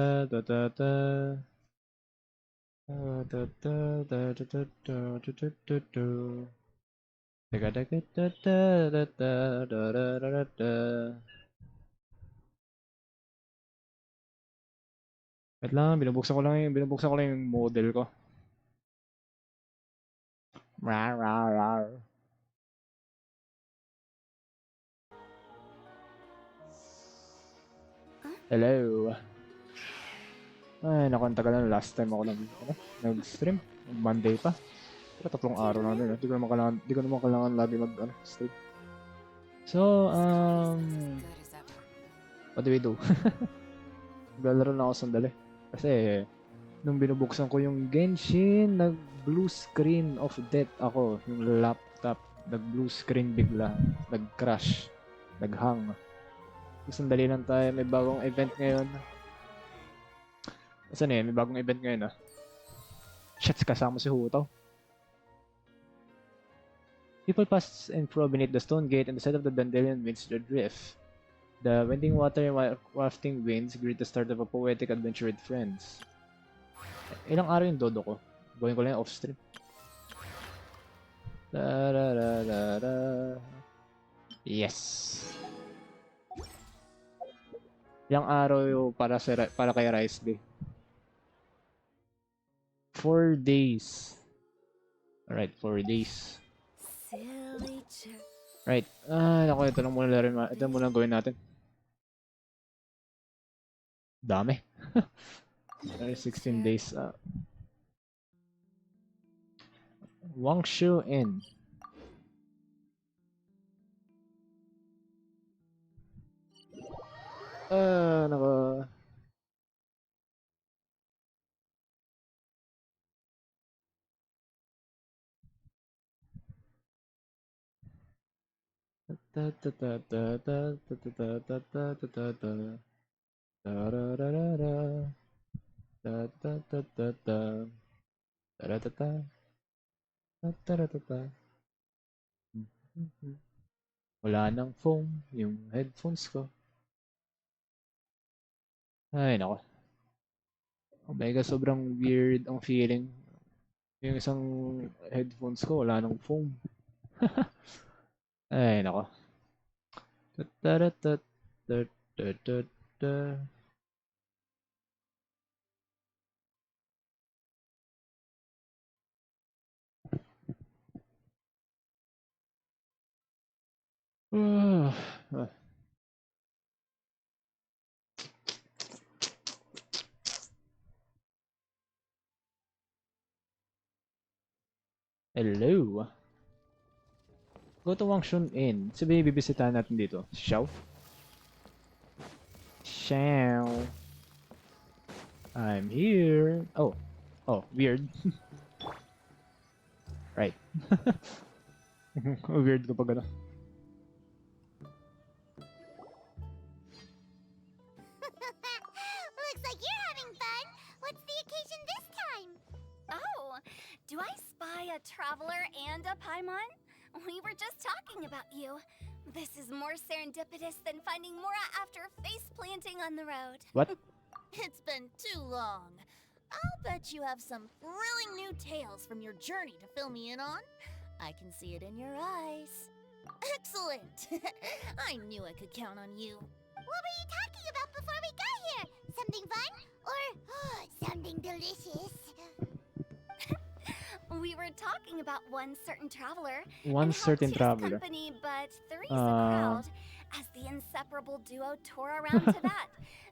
Da da da. Da da da da da da da da da da. Da da da da da da da da da da da. Wait lang, binubuksan ko lang yung model ko. Rar rar rar. Hello. Ay, naku, ang tagal na. Last time ako nag-stream. Monday pa. Pero 3 araw na din. Di ko naman kailangan lagi stream. So, what do we do? Maglalaro na ako sandali. Kasi, nung binubuksan ko yung Genshin, nag-blue screen of death ako. Yung laptop, nag-blue screen bigla. Nag-crash. Nag-hang. Sandali lang tayo. May bagong event ngayon. Saan eh? May bagong event ngayon ah. Shit, kasama si Hutaw. People pass and throw beneath the stone gate and the sight of the Dandelion winds the drift. The winding water and wafting winds greet the start of a poetic adventure with friends. Ilang araw yung dodo ko? Gawin ko lang yung off-stream. Yes! Ilang araw yung para kay Rice Day? 4 days. Alright, 4 days. Right. Naku, ito lang muna larin. Ito muna gawin natin. Dami. 16 days. Wangshu Inn. Naku. Wala nang foam yung headphones ko. Ay, nako. Oh my God, sobrang weird ang feeling. Yung isang headphones ko, wala nang foam. Ay, nako. Hello. Go to Wangshun Inn. Sabi bibisitahan natin dito. Xiao. Xiao. I'm here. Oh. Oh, weird. Right. Weird kapag ano. Looks like you're having fun. What's the occasion this time? Oh, do I spy a traveler and a Paimon? We were just talking about you. This is more serendipitous than finding Mora after face planting on the road. What? It's been too long. I'll bet you have some thrilling new tales from your journey to fill me in on. I can see it in your eyes. Excellent! I knew I could count on you. What were you talking about before we got here? Something fun? Or something delicious? We were talking about one certain traveler. One and how certain two's traveler. company, but three's a crowd. As the inseparable duo tore around Tibet,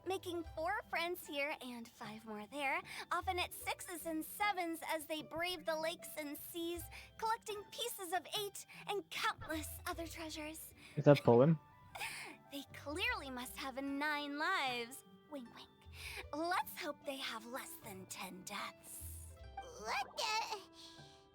making 4 friends here and 5 more there, often at 6s and 7s as they braved the lakes and seas, collecting pieces of 8 and countless other treasures. Is that a poem? They clearly must have 9 lives. Wink, wink. Let's hope they have less than 10 deaths. What the?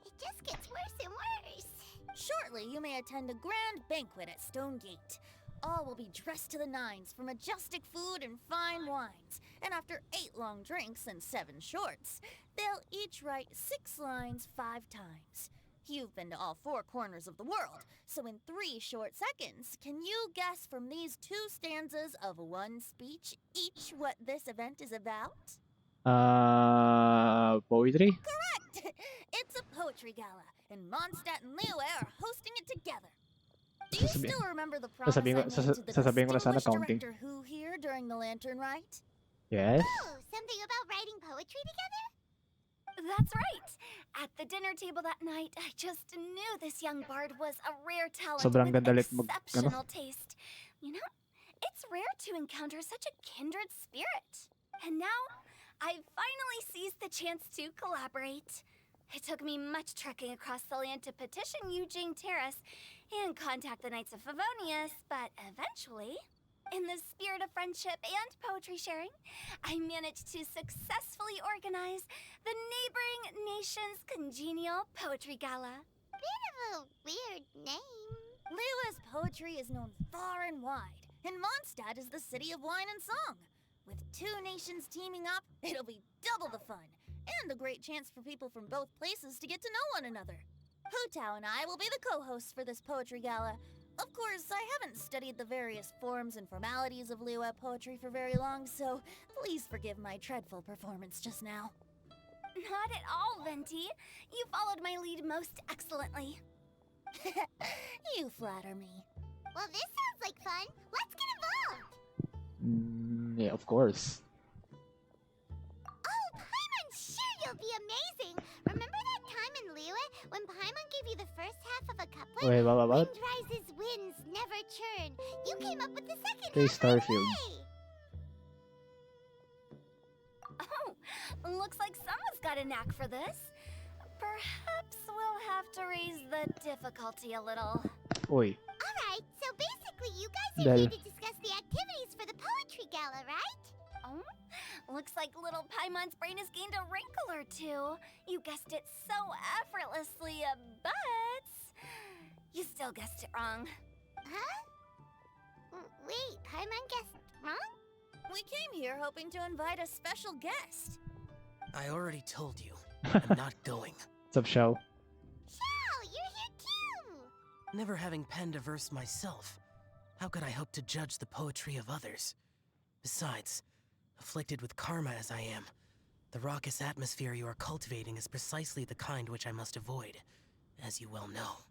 It just gets worse and worse. Shortly, you may attend a grand banquet at Stone Gate. All will be dressed to the nines for majestic food and fine wines. And after 8 long drinks and 7 shorts, they'll each write 6 lines 5 times. You've been to all 4 corners of the world, so in 3 short seconds, can you guess from these 2 stanzas of 1 speech each what this event is about? Poetry? Correct! It's a poetry gala, and Mondstadt and Liyue are hosting it together. Do you Sasabi- still remember the promise I sasabihin ko, made to the sasabihin ko na sana distinguished counting. director Who here during the lantern rite? Yes? Oh, something about writing poetry together? That's right. At the dinner table that night, I just knew this young bard was a rare talent Sobrang with ganda ulit exceptional taste. You know, it's rare to encounter such a kindred spirit. And now, I've finally seized the chance to collaborate. It took me much trekking across the land to petition Eugene Terrace and contact the Knights of Favonius, but eventually, in the spirit of friendship and poetry sharing, I managed to successfully organize the neighboring nation's congenial poetry gala. Bit of a weird name. Liyue's poetry is known far and wide, and Mondstadt is the city of wine and song. With 2 nations teaming up, it'll be double the fun, and a great chance for people from both places to get to know one another. Hu Tao and I will be the co-hosts for this poetry gala. Of course, I haven't studied the various forms and formalities of Liyue poetry for very long, so please forgive my dreadful performance just now. Not at all, Venti. You followed my lead most excellently. You flatter me. Well, this sounds like fun. Let's get involved. Yeah, of course. Oh, Paimon, sure you'll be amazing. Remember that time in Liyue when Paimon gave you the first half of a couplet? Wait, what? Wind rises, winds never churn. You came up with the second Play half right Starfield. away. Oh, looks like someone's got a knack for this. Perhaps we'll have to raise the difficulty a little. Oy. Alright, so basically you guys are Dahil- here to discuss the activities for the poetry gala, right? Oh, looks like little Paimon's brain has gained a wrinkle or 2. You guessed it so effortlessly, but you still guessed it wrong. Huh? Wait, Paimon guessed wrong? We came here hoping to invite a special guest. I already told you, I'm not going. What's up, Xiao? Xiao, you're here too! Never having penned a verse myself, how could I hope to judge the poetry of others? Besides, afflicted with karma as I am, the raucous atmosphere you are cultivating is precisely the kind which I must avoid, as you well know.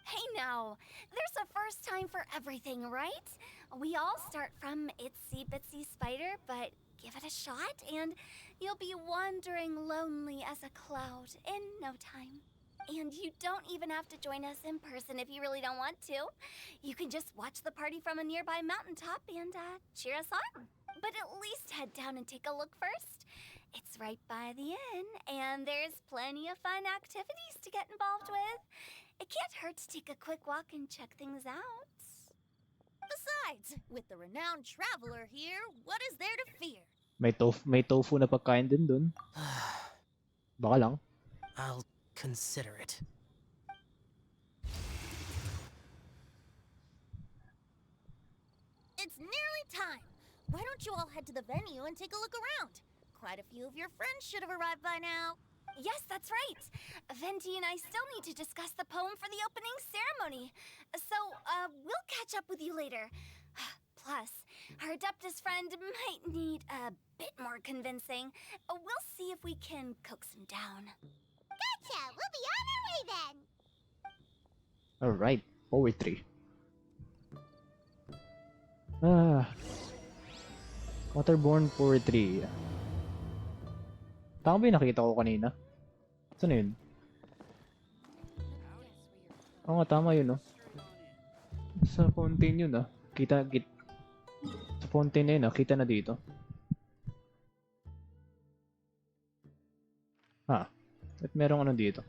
Hey now, there's a first time for everything, right? We all start from itsy bitsy spider, but give it a shot and you'll be wandering lonely as a cloud in no time. And you don't even have to join us in person if you really don't want to. You can just watch the party from a nearby mountaintop and cheer us on. But at least head down and take a look first. It's right by the inn, and there's plenty of fun activities to get involved with. It can't hurt to take a quick walk and check things out. Besides, with the renowned traveler here, what is there to fear? May tofu na pagkain din dun. Baka lang. I'll consider it. It's nearly time. Why don't you all head to the venue and take a look around? Quite a few of your friends should have arrived by now. Yes, that's right. Venti and I still need to discuss the poem for the opening ceremony. So, we'll catch up with you later. Plus, our Adeptus friend might need a bit more convincing. We'll see if we can coax him down. Gotcha! We'll be on our way then! Alright, poetry. Waterborne poetry. Tama ba yung nakita ko kanina? Saan na yun? Oo nga, tama yun, no? Sa fountain yun, ah. Sa fountain na yun, ah. Kita na dito. At merong ano dito.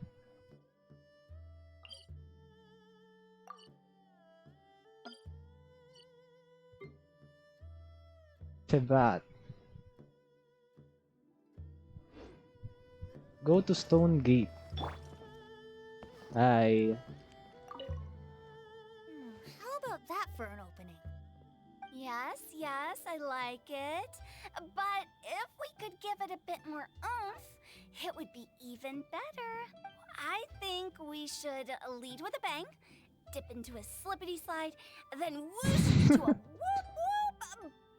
Tevat. Go to Stone Gate. Hi. How about that for an opening? Yes, I like it. But if we could give it a bit more oomph, it would be even better. I think we should lead with a bang, dip into a slippity slide, then whoosh into a whoop whoop,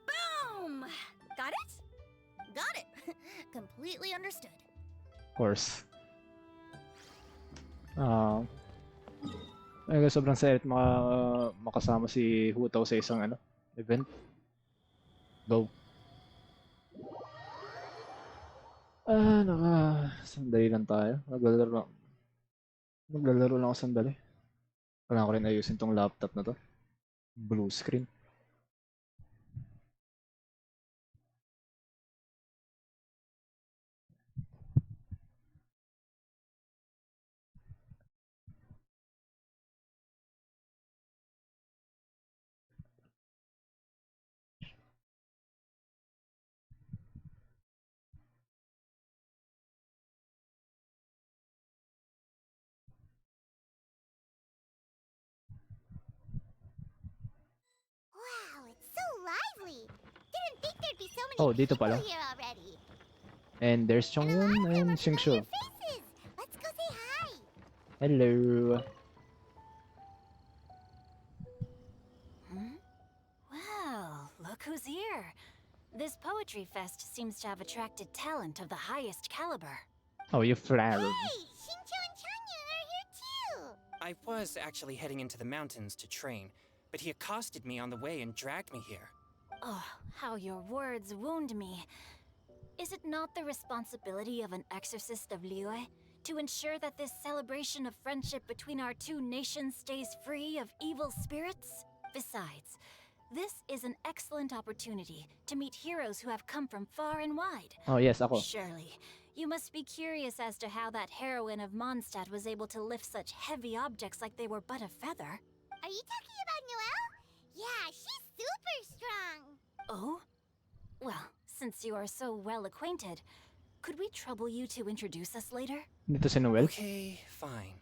boom! Got it? Got it. Completely understood. Of course. Ay, sobrang saya at makasama si Hutaw sa isang event. Go. Sandali lang tayo. Maglalaro lang ako sandali. Kailangan ko rin ayusin tong laptop na to. Blue screen. Wow, it's so lively. Didn't think there'd be so many Oh, dito people pala. here already. And there's And a lot Chongyun of them and are familiar Xingshu. faces. Let's go say hi. Hello. Well, look who's here. This poetry fest seems to have attracted talent of the highest caliber. Oh, you flattered. Hey, Shincho and Changyun are here too. I was actually heading into the mountains to train, but he accosted me on the way and dragged me here. Oh, how your words wound me. Is it not the responsibility of an exorcist of Liyue to ensure that this celebration of friendship between our two nations stays free of evil spirits? Besides, this is an excellent opportunity to meet heroes who have come from far and wide. Oh, yes, ako. Surely, you must be curious as to how that heroine of Mondstadt was able to lift such heavy objects like they were but a feather. Are you talking about Noelle? Yeah, she's super strong. Oh? Well, since you are so well acquainted, could we trouble you to introduce us later? Dito si Noel. Okay, fine.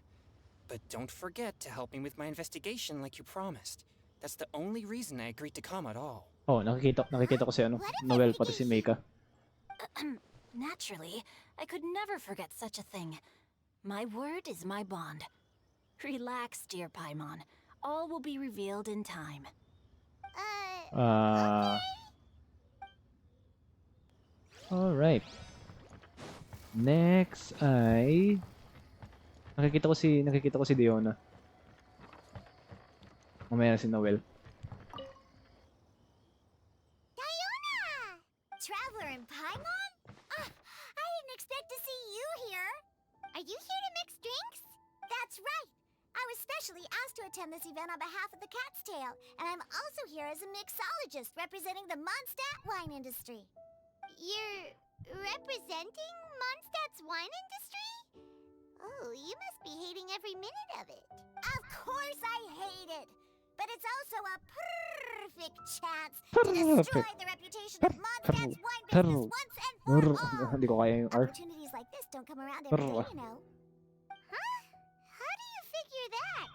But don't forget to help me with my investigation like you promised. That's the only reason I agreed to come at all. Oh, nakikita ko si Noel pati si Meika. Naturally, I could never forget such a thing. My word is my bond. Relax, dear Paimon. All will be revealed in time. Alright. Next ay nakikita ko si Diona. Mamaya na si Noel. Diona! Traveler in Paimon? I didn't expect to see you here. Are you here to mix drinks? That's right. I was specially asked to attend this event on behalf of the Cat's Tail, and I'm also here as a mixologist representing the Mondstadt wine industry. You're representing Mondstadt's wine industry? Oh, you must be hating every minute of it. Of course I hate it! But it's also a perfect chance to destroy the reputation of Mondstadt's wine business once and for all! Hindi ko kaya yung R. Opportunities like this don't come around every day, you know. Huh? How do you figure that?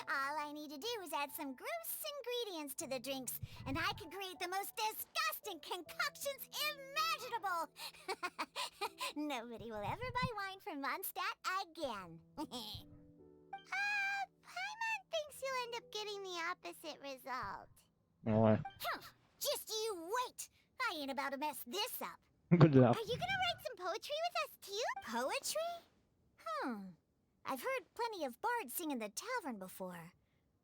All I need to do is add some gross ingredients to the drinks, and I can create the most disgusting concoctions imaginable! Nobody will ever buy wine from Mondstadt again. Paimon thinks you'll end up getting the opposite result. Okay. Just you wait! I ain't about to mess this up. Good luck. Are you gonna write some poetry with us too? Poetry? I've heard plenty of bards sing in the tavern before,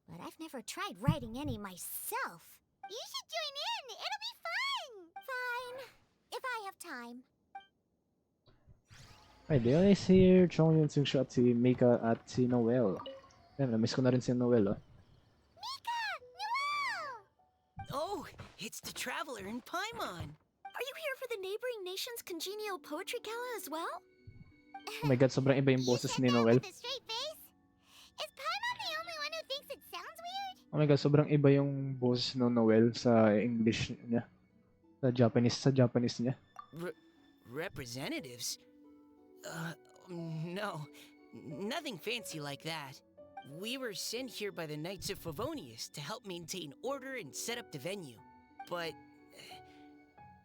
but I've never tried writing any myself. You should join in! It'll be fun! Fine. If I have time. Ay, Diona is here. Chongyun, Xingshu at si Meika at si Noel. Ayun, na-miss ko na rin si Noel, oh. Mika! Noelle! Oh, it's the traveler in Paimon. Are you here for the neighboring nation's congenial poetry gala as well? Oh my god, sobrang iba yung You boses said ni that Noel. with a straight face? Is Paimon the only one who thinks it sounds weird? Oh my god, sobrang iba yung boses ni Noel sa English niya. Sa Japanese niya. Representatives? No. Nothing fancy like that. We were sent here by the Knights of Favonius to help maintain order and set up the venue. But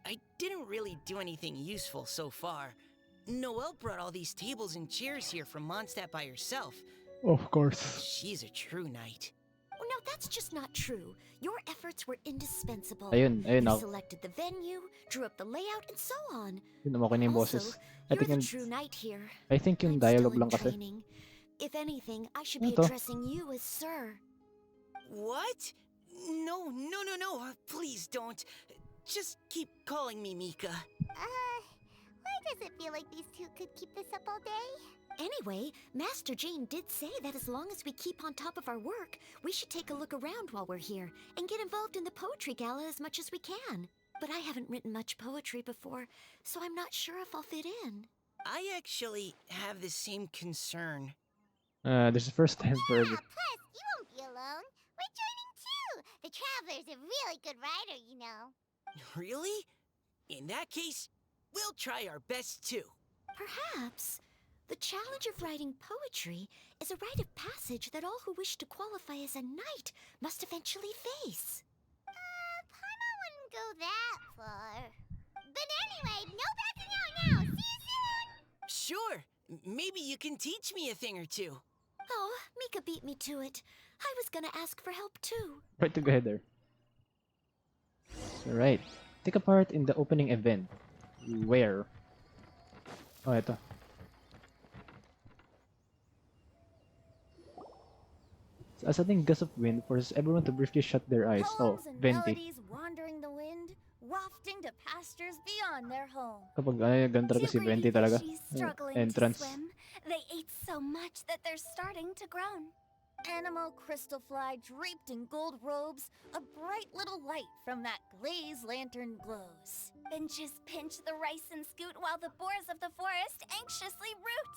I didn't really do anything useful so far. Noelle brought all these tables and chairs here from Mondstadt by herself. Of course. She's a true knight. Oh, no, that's just not true. Your efforts were indispensable. Ayun You ako. selected the venue, drew up the layout, and so on. Yun naman ko na yung Also, boses. I you're think the yung, true knight here. I think yung I'm still dialogue in lang kasi. training. If anything, I should be Ano to? addressing you as sir. What? No. Please don't. Just keep calling me Mika. Why does it feel like these two could keep this up all day? Anyway, Master Jane did say that as long as we keep on top of our work, we should take a look around while we're here and get involved in the poetry gala as much as we can. But I haven't written much poetry before, so I'm not sure if I'll fit in. I actually have the same concern. This is the first time for Plus, you won't be alone. We're joining too. The Traveler's a really good writer, you know. Really? In that case, we'll try our best too. Perhaps. The challenge of writing poetry is a rite of passage that all who wish to qualify as a knight must eventually face. Paimon wouldn't go that far. But anyway, no backing out now. See you soon! Sure, maybe you can teach me a thing or two. Oh, Mika beat me to it. I was gonna ask for help too. right together. Alright. Take a part in the opening event. Where? Oh, ito. A sudden gust of wind forces everyone to briefly shut their eyes. Oh, Poems and Venti. melodies wandering the wind, wafting to pastures beyond their home. Kapag ganun talaga si Two Venti greedy talaga. fishies struggling Entrance. to swim. They ate so much that they're starting to groan. Animal crystal fly draped in gold robes, a bright little light from that glazed lantern glows. Benches pinch the rice and scoot while the boars of the forest anxiously root.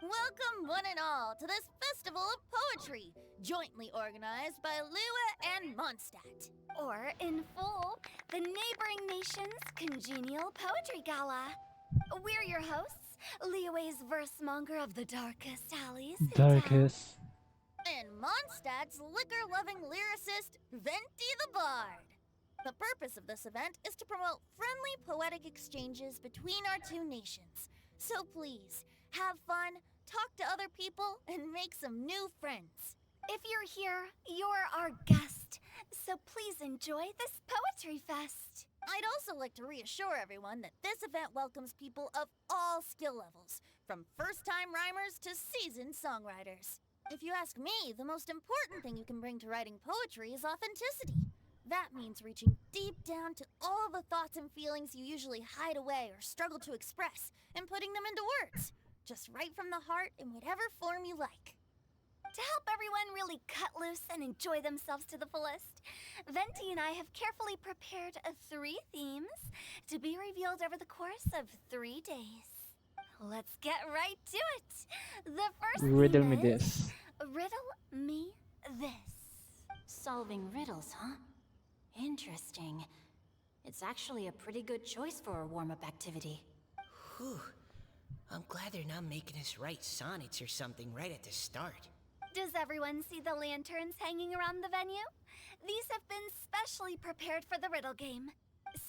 Welcome one and all to this festival of poetry, jointly organized by Lua and Mondstadt. Or, in full, the neighboring nation's congenial poetry gala. We're your hosts, Liyue's verse monger of the darkest alleys. in town. Darkest. And Mondstadt's liquor-loving lyricist, Venti the Bard. The purpose of this event is to promote friendly poetic exchanges between our two nations. So please, have fun, talk to other people, and make some new friends. If you're here, you're our guest. So please enjoy this poetry fest. I'd also like to reassure everyone that this event welcomes people of all skill levels, from first-time rhymers to seasoned songwriters. If you ask me, the most important thing you can bring to writing poetry is authenticity. That means reaching deep down to all the thoughts and feelings you usually hide away or struggle to express, and putting them into words. Just write from the heart in whatever form you like. To help everyone really cut loose and enjoy themselves to the fullest, Venti and I have carefully prepared 3 themes to be revealed over the course of 3 days. Let's get right to it. The first Riddle theme me is this. Riddle me this. Solving riddles, huh? Interesting. It's actually a pretty good choice for a warm-up activity. Whew. I'm glad they're not making us write sonnets or something right at the start. Does everyone see the lanterns hanging around the venue? These have been specially prepared for the riddle game.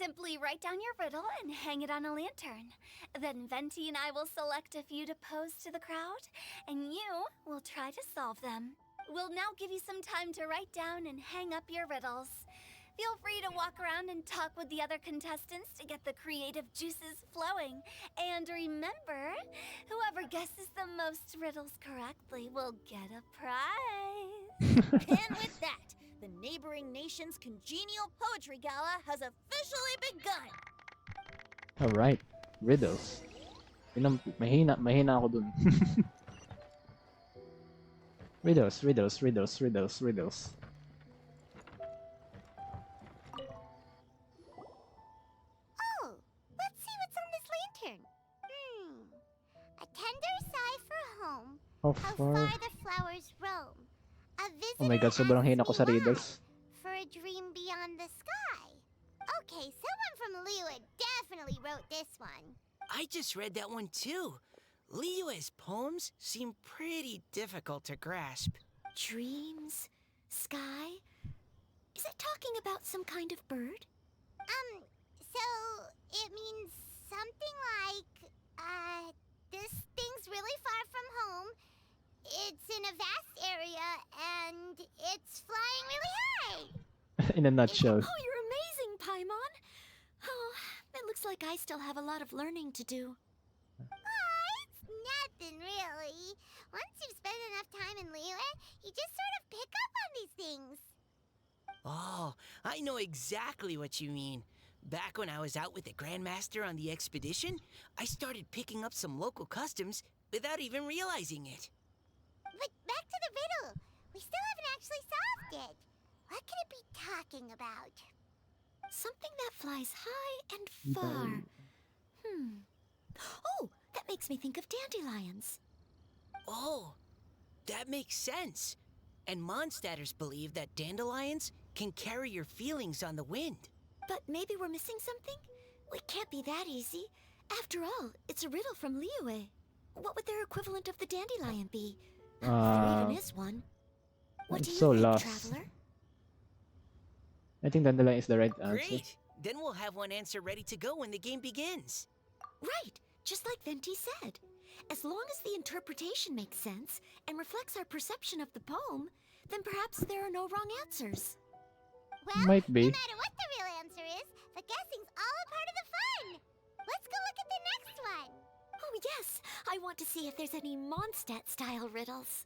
Simply write down your riddle and hang it on a lantern. Then Venti and I will select a few to pose to the crowd, and you will try to solve them. We'll now give you some time to write down and hang up your riddles. Feel free to walk around and talk with the other contestants to get the creative juices flowing. And remember, whoever guesses the most riddles correctly will get a prize. And with that, the neighboring nation's congenial poetry gala has officially begun. Alright. Riddles. Yun ang, mahina ako dun. riddles. Oh, let's see what's on this lantern. A tender sigh for home. How How far? far the flowers roam. A visitor Oh my god, sobrang asks hina ko me sa why, riddles. For a dream beyond the sky. Okay, someone from Liyue definitely wrote this one. I just read that one too. Liyue's poems seem pretty difficult to grasp. Dreams? Sky? Is it talking about some kind of bird? So it means something like, this thing's really far from home. It's in a vast area, and it's flying really high. In a nutshell. Oh, you're amazing, Paimon! Oh, it looks like I still have a lot of learning to do. It's nothing, really. Once you've spent enough time in Liyue, you just sort of pick up on these things. Oh, I know exactly what you mean. Back when I was out with the Grandmaster on the expedition, I started picking up some local customs without even realizing it. But back to the riddle. We still haven't actually solved it. What could it be talking about? Something that flies high and far. Oh, that makes me think of dandelions. Oh, that makes sense. And Mondstadters believe that dandelions can carry your feelings on the wind. But maybe we're missing something? It can't be that easy. After all, it's a riddle from Liyue. What would their equivalent of the dandelion be? If there even is one. What do I'm you so think, lost. Traveler? I think dandelion is the right answer. Great! Then we'll have one answer ready to go when the game begins. Right, just like Venti said. As long as the interpretation makes sense and reflects our perception of the poem, then perhaps there are no wrong answers. Well, Might be. no matter what the real answer is, the guessing's all a part of the fun. Let's go look at the next one. Oh yes, I want to see if there's any Mondstadt-style riddles.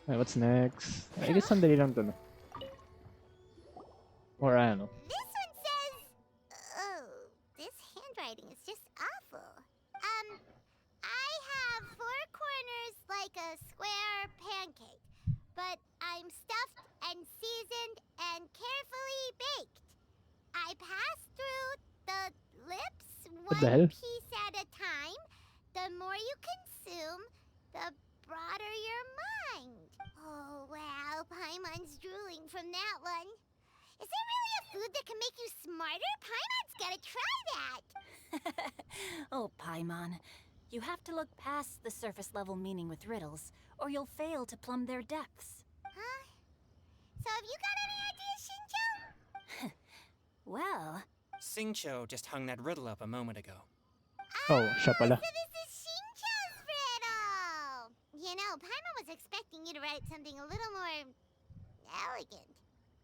Alright, what's next? I guess sandali lang to, no? Or ano? This one says... Oh, this handwriting is just awful. I have 4 corners like a square pancake, but I'm stuffed and seasoned and carefully baked. I pass through the lips What the hell? one piece at a time. The more you consume, the broader your mind. Oh, wow, Paimon's drooling from that one. Is there really a food that can make you smarter? Paimon's gotta try that. Oh, Paimon, you have to look past the surface-level meaning with riddles, or you'll fail to plumb their depths. Huh? So have you got any ideas, Shinjo? Well, Singcho just hung that riddle up a moment ago. Oh, siya pala. So this is Shinjo's riddle! You know, Paimon was expecting you to write something a little more... elegant.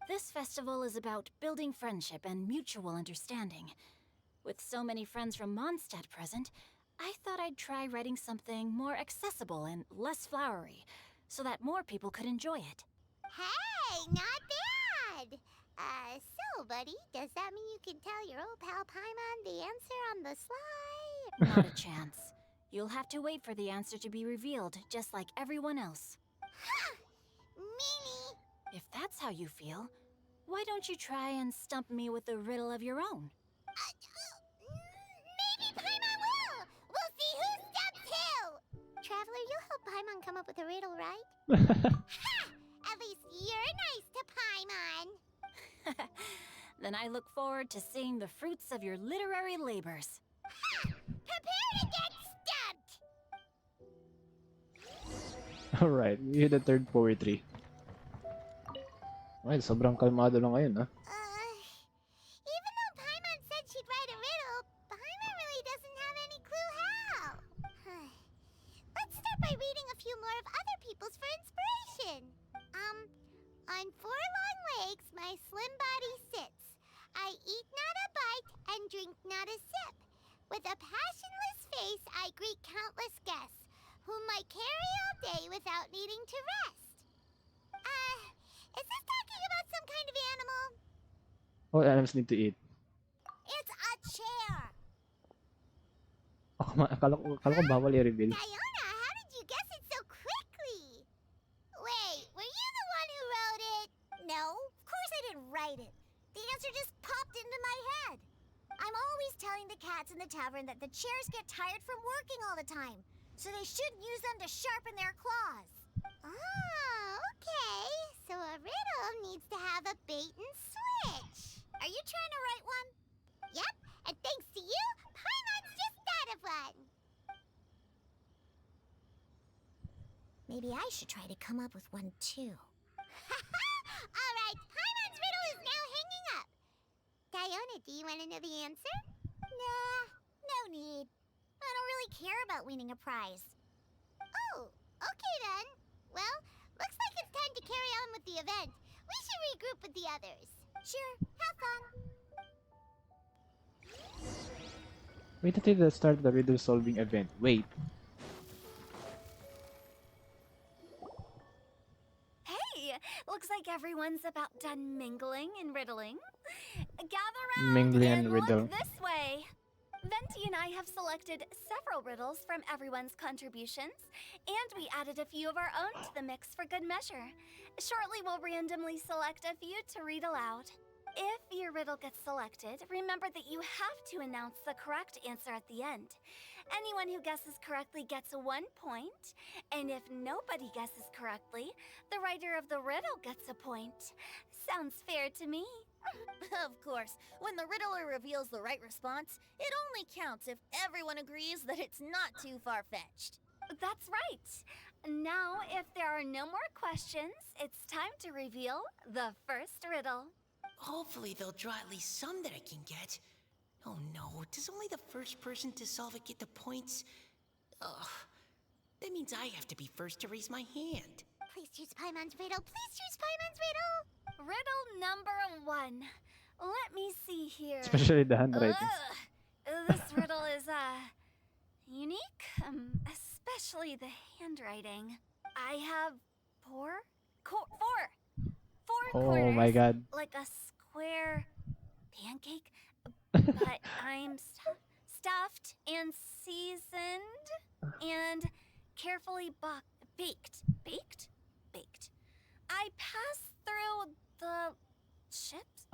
this festival is about building friendship and mutual understanding. With so many friends from Mondstadt present, I thought I'd try writing something more accessible and less flowery, so that more people could enjoy it. Hey, not bad! So, buddy, does that mean you can tell your old pal Paimon the answer on the sly? Not a chance. You'll have to wait for the answer to be revealed, just like everyone else. Meanie! If that's how you feel, why don't you try and stump me with a riddle of your own? Maybe Paimon will! We'll see who stumps who! Traveler, you'll help Paimon come up with a riddle, right? Ha! At least you're nice to Paimon! Then I look forward to seeing the fruits of your literary labors. Ha! Prepare to get stumped! Alright, we hit the third poetry. Alright, sobrang kalmado lang ngayon, ha? Even though Paimon said she'd write a riddle, Paimon really doesn't have any clue how. Let's start by reading a few more of other people's for inspiration. On 4 long legs, my slim body sits. I eat not a bite and drink not a sip. With a passionless face, I greet countless guests, whom I carry all day without needing to rest. Is this talking about some kind of animal? All animals need to eat. It's a chair. Oh, akala ko bawal i-reveal. Diona, how did you guess it so quickly? Wait, were you the one who wrote it? No, of course I didn't write it. The answer just popped into my head. I'm always telling the cats in the tavern that the chairs get tired from working all the time, so they shouldn't use them to sharpen their claws. Oh, okay. So a riddle needs to have a bait and switch. Are you trying to write one? Yep, and thanks to you, Paimon's just thought of one. Maybe I should try to come up with one too. All right, Paimon's riddle is now hanging up. Diona, want to know the answer? Nah, no need. I don't really care about winning a prize. Oh, okay then. Well, looks like it's time to carry on with the event. We should regroup with the others. Sure, have fun. Wait until the start of the riddle solving event. Wait. Hey, looks like everyone's about done mingling and riddling. Gather Mingling round and and riddle. look this way. Venti and I have selected several riddles from everyone's contributions, and we added a few of our own to the mix for good measure. Shortly, we'll randomly select a few to read aloud. If your riddle gets selected, remember that you have to announce the correct answer at the end. Anyone who guesses correctly gets 1 point, and if nobody guesses correctly, the writer of the riddle gets a point. Sounds fair to me. Of course, when the riddler reveals the right response, it only counts if everyone agrees that it's not too far-fetched. That's right. Now, if there are no more questions, it's time to reveal the first riddle. Hopefully they'll draw at least some that I can get. Oh no, does only the first person to solve it get the points? Ugh. That means I have to be first to raise my hand. Please choose Paimon's riddle. Please choose Paimon's riddle. Riddle number 1. Let me see here. Especially the handwriting. This riddle is, unique, especially the handwriting. I have four Oh corners, my god. like a square pancake, but I'm stuffed and seasoned and carefully baked. Baked. I pass through the chips,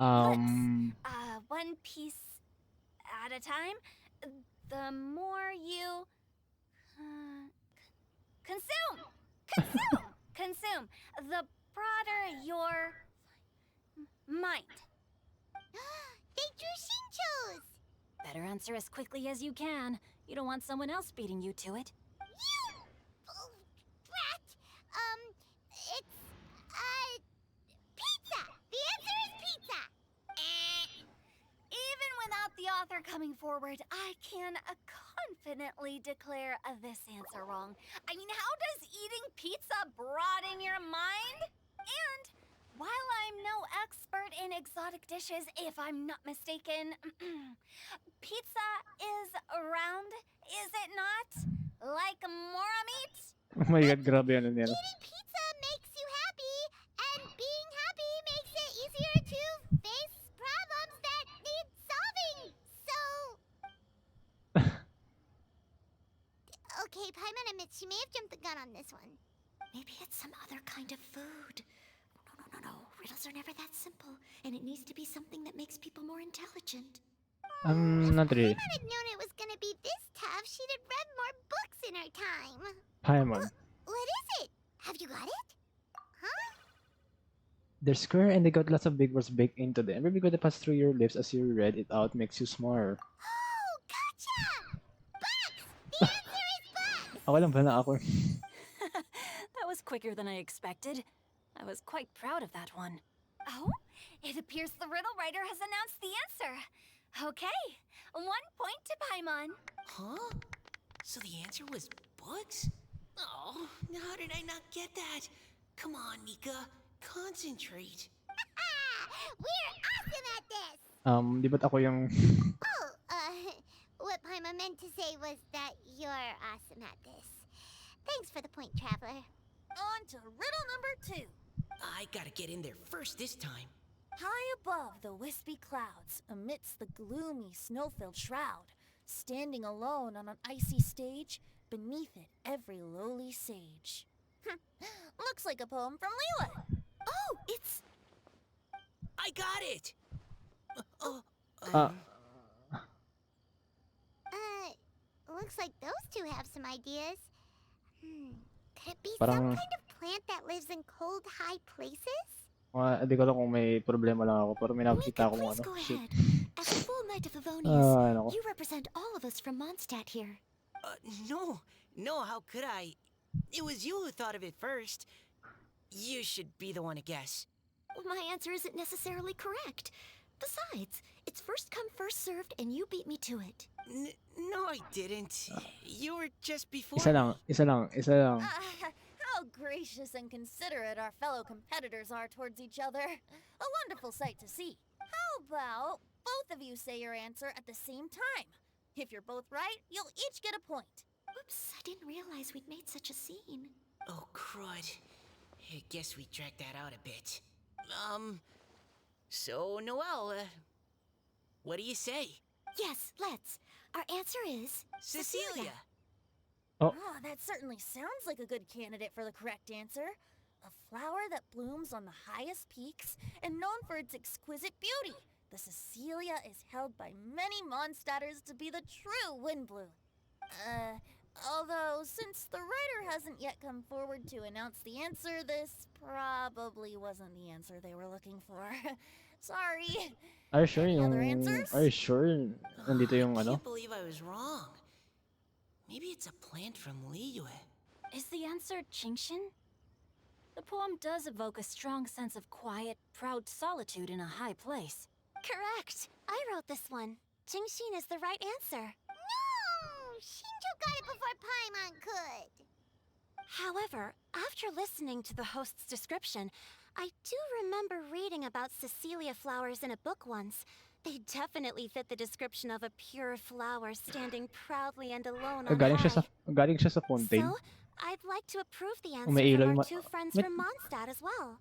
one piece at a time. The more you consume, the broader your mind. They drew Shinchos. Better answer as quickly as you can. You don't want someone else beating you to it. You brat. It's pizza. The answer is pizza. Even without the author coming forward, I can confidently declare this answer wrong. I mean, how does eating pizza broaden your mind? And while I'm no expert in exotic dishes, if I'm not mistaken, pizza is round, is it not? Like mora meat? Oh my god, grabe ano nila. Eating pizza makes you happy, and being happy makes it easier to face problems that need solving. So, okay, Paimon admits she may have jumped the gun on this one. Maybe it's some other kind of food. No. Riddles are never that simple, and it needs to be something that makes people more intelligent. Not really. If Paimon had known it was gonna be this tough, she'd have read more books in her time. Paimon. What is it? Have you got it? Huh? They're square and they got lots of big words baked into them. Every word that passes through your lips as you read it out makes you smarter. Oh, gotcha! Bugs! The answer is bugs! Ako lang pala ako. That was quicker than I expected. I was quite proud of that one. Oh, it appears the riddle writer has announced the answer. Okay, 1 point to Paimon. Huh? So the answer was bugs? Oh, how did I not get that? Come on, Nika. Concentrate. We're awesome at this! Di ba't ako yung... Oh, what Paimon meant to say was that you're awesome at this. Thanks for the point, Traveler. On to riddle number 2. I gotta get in there first this time. High above the wispy clouds, amidst the gloomy, snow-filled shroud, standing alone on an icy stage, beneath it every lowly sage. Looks like a poem from Leela. Oh, it's... I got it! Looks like those two have some ideas. Could it be Parang- some kind of plant that lives in cold, high places? Hindi ko alam kung may problema lang ako, pero may nakikita Nika, akong please ano. go Shit. ahead. As a full Knight of Favonius, Ano ko. you represent all of us from Mondstadt here. No, how could I? It was you who thought of it first. You should be the one to guess. Well, my answer isn't necessarily correct. Besides, it's first come, first served, and you beat me to it. No, I didn't. You were just before Isa lang, me. isa lang, isa lang. How gracious and considerate our fellow competitors are towards each other. A wonderful sight to see. How about both of you say your answer at the same time? If you're both right, you'll each get a point. Oops, I didn't realize we'd made such a scene. Oh, crud. I guess we dragged that out a bit. So, Noelle, what do you say? Yes, let's. Our answer is Cecilia! Oh. That certainly sounds like a good candidate for the correct answer. A flower that blooms on the highest peaks and known for its exquisite beauty. The Cecilia is held by many Mondstadters to be the true Windbloom. Although, since the writer hasn't yet come forward to announce the answer, this probably wasn't the answer they were looking for. Sorry. Are you sure Any other yung... answers? Are you sure nandito yung I ano? can't believe I was wrong. Maybe it's a plant from Liyue. Is the answer Genshin? The poem does evoke a strong sense of quiet, proud solitude in a high place. Correct. I wrote this one. Jingxin is the right answer. No! Shinjo got it before Paimon could. However, after listening to the host's description, I do remember reading about Cecilia flowers in a book once. They definitely fit the description of a pure flower standing proudly and alone on Galing siya sa, high. galing siya sa fountain. So, I'd like to approve the answer May ilaw from yung our ma- two friends May- from Mondstadt as well.